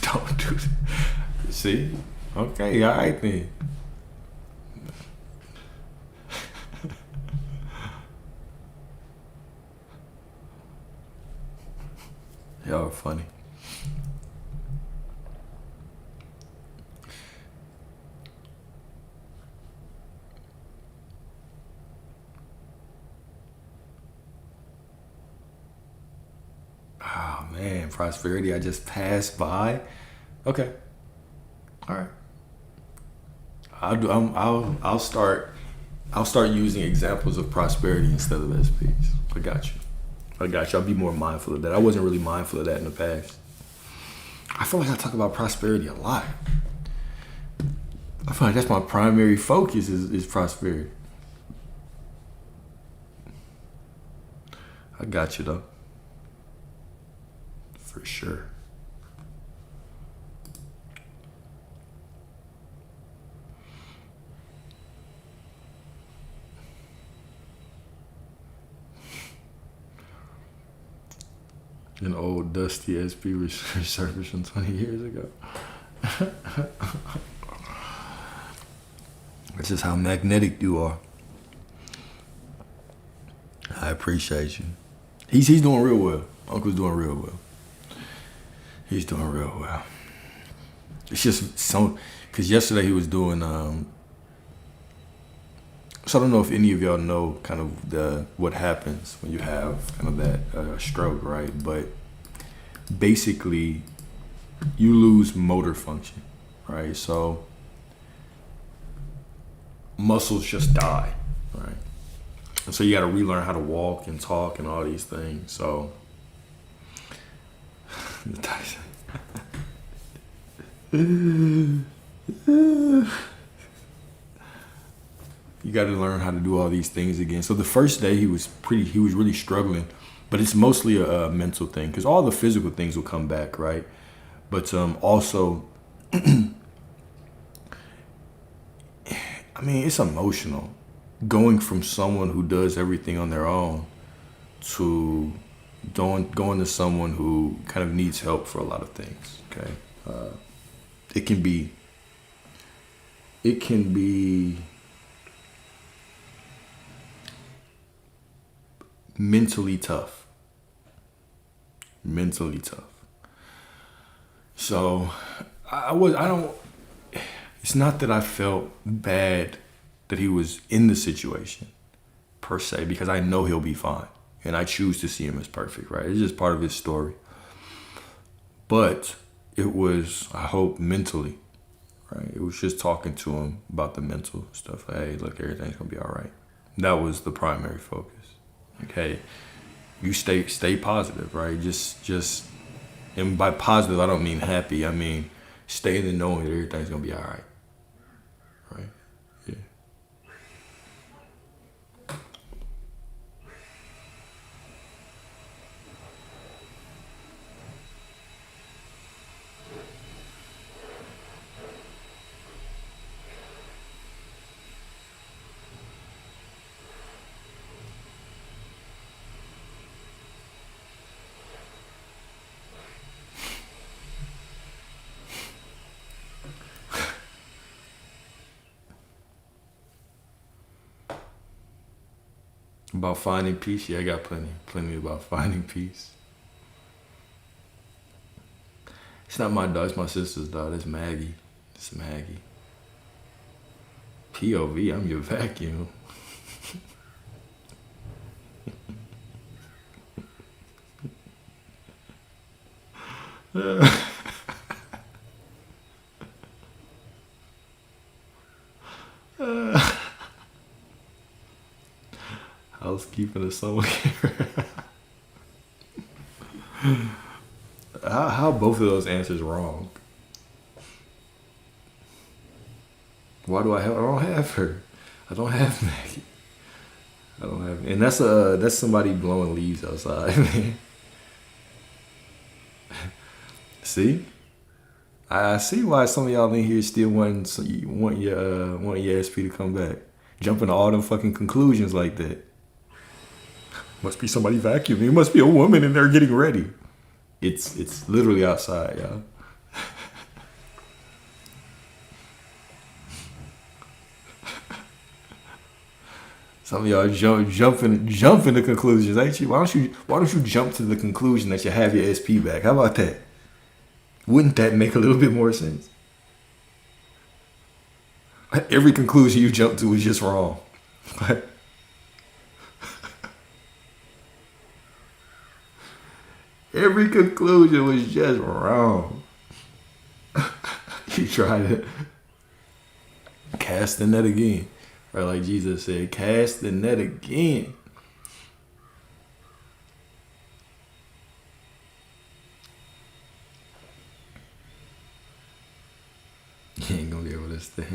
Don't do that. See? Okay, all right then. Y'all are funny. Oh man, prosperity I just passed by. Okay. All right. I'll start using examples of prosperity instead of SPs. I got you. I'll be more mindful of that. I wasn't really mindful of that in the past. I feel like I talk about prosperity a lot. I feel like that's my primary focus is prosperity. I got you though. For sure. An old dusty SP resurfaced from 20 years ago. That's just how magnetic you are. I appreciate you. He's doing real well. Uncle's doing real well. He's doing real well. It's just so, because yesterday he was doing, so I don't know if any of y'all know kind of what happens when you have kind of that stroke, right? But basically, you lose motor function, right? So muscles just die, right? And so you got to relearn how to walk and talk and all these things. So you got to learn how to do all these things again. So the first day he was really struggling, but it's mostly a mental thing because all the physical things will come back, right? But also, I mean, it's emotional going from someone who does everything on their own to going to someone who kind of needs help for a lot of things. Okay, it can be mentally tough. So it's not that I felt bad that he was in the situation per se, because I know he'll be fine and I choose to see him as perfect, right? It's just part of his story. But it was, I hope, mentally, right? It was just talking to him about the mental stuff. Like, hey, look, everything's gonna be all right. That was the primary focus. Okay, you stay positive, right? Just, and by positive, I don't mean happy. I mean stay in the knowing that everything's gonna be all right, right? Yeah. About finding peace? Yeah, I got plenty about finding peace. It's not my dog, it's my sister's dog. It's Maggie. It's Maggie. POV, I'm your vacuum. Housekeeping of summer care. How both of those answers wrong? Why do I don't have her? I don't have Maggie. I don't have, and that's somebody blowing leaves outside, man. See, I see why some of y'all in here still want your SP to come back, jumping to all them fucking conclusions like that. Must be somebody vacuuming. It must be a woman in there getting ready. It's literally outside, y'all. Some of y'all jumping to conclusions, ain't you? Why don't you jump to the conclusion that you have your SP back? How about that? Wouldn't that make a little bit more sense? Every conclusion you jump to is just wrong. Every conclusion was just wrong. You try to cast the net again. Right, like Jesus said, cast the net again. You ain't gonna be able to stay.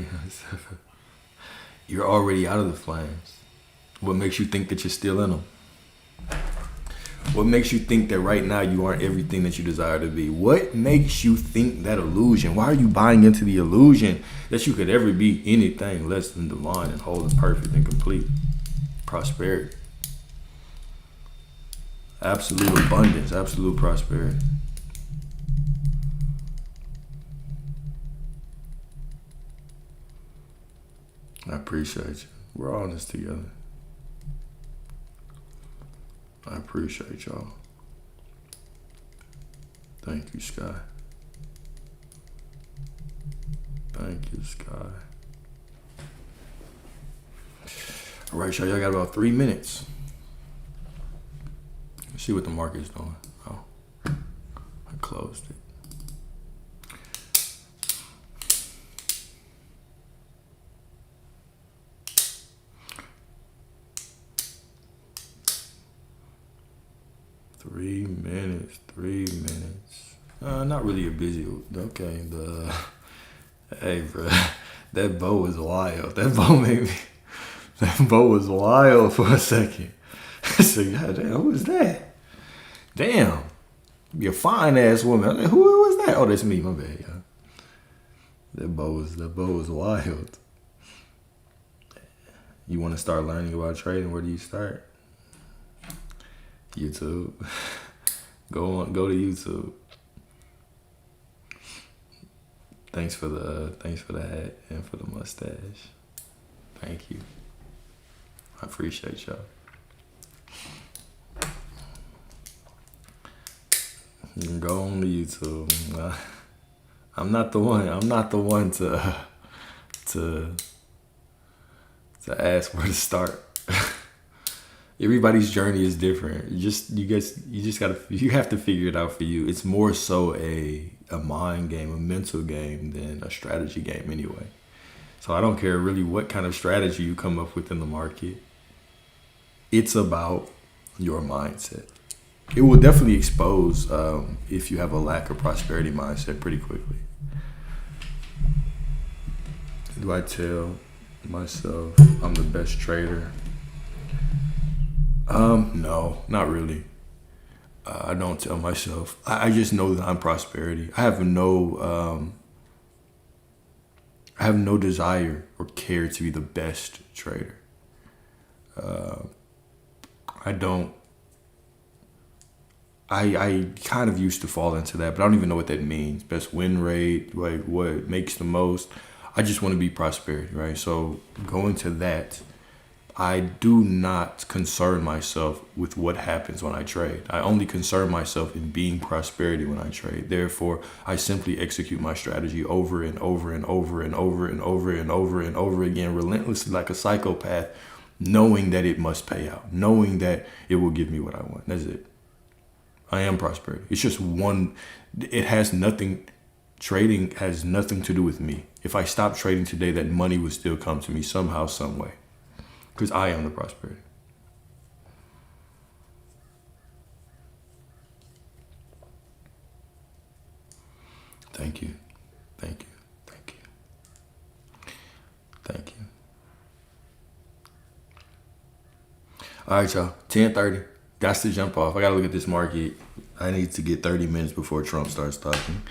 You're already out of the flames. What makes you think that you're still in them? What makes you think that right now you aren't everything that you desire to be? What makes you think that illusion? Why are you buying into the illusion that you could ever be anything less than divine and whole and perfect and complete? Prosperity. Absolute abundance, absolute prosperity. I appreciate you. We're all in this together. I appreciate y'all. Thank you, Sky. Thank you, Sky. All right, y'all got about 3 minutes. Let's see what the market's doing. Oh, I closed it. Three minutes. Not really a busy. Okay, hey, bro, that bow was wild. That bow was wild for a second. I said, God damn, who was that? Damn, you a fine ass woman. I was like, who was that? Oh, that's me. My bad, y'all. That bow was wild. You want to start learning about trading? Where do you start? YouTube. Go to YouTube. Thanks for the hat and for the mustache. Thank you. I appreciate y'all. You can go on to YouTube. I'm not the one to ask where to start. Everybody's journey is different. You have to figure it out for you. It's more so a mind game, a mental game than a strategy game anyway. So I don't care really what kind of strategy you come up with in the market. It's about your mindset. It will definitely expose if you have a lack of prosperity mindset pretty quickly. Do I tell myself I'm the best trader? No, not really. I don't tell myself. I just know that I'm prosperity. I have no desire or care to be the best trader. I don't. I kind of used to fall into that, but I don't even know what that means. Best win rate, like what makes the most. I just want to be prosperity, right? So go into that. I do not concern myself with what happens when I trade. I only concern myself in being prosperity when I trade. Therefore, I simply execute my strategy over and over and over and over and over and over and over again, relentlessly like a psychopath, knowing that it must pay out, knowing that it will give me what I want. That's it. I am prosperity. It's just one. It has nothing. Trading has nothing to do with me. If I stop trading today, that money would still come to me somehow, some way. Because I am the prosperity. Thank you. Thank you. Thank you. Thank you. All right, y'all. 10:30. Got to jump off. I got to look at this market. I need to get 30 minutes before Trump starts talking.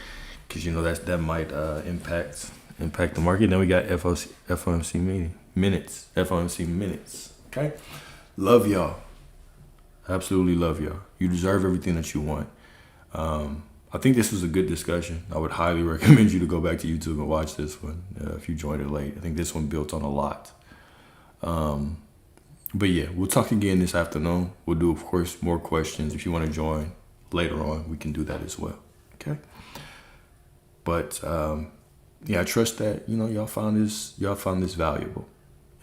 Because, that might impact the market. Then we got FOMC meeting. FOMC minutes. Okay? Love y'all. Absolutely love y'all. You deserve everything that you want. I think this was a good discussion. I would highly recommend you to go back to YouTube and watch this one if you joined it late. I think this one built on a lot. But yeah, we'll talk again this afternoon. We'll do, of course, more questions. If you want to join later on, we can do that as well. Okay? But I trust that y'all found this valuable,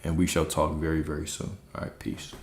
and we shall talk very, very soon. All right, peace.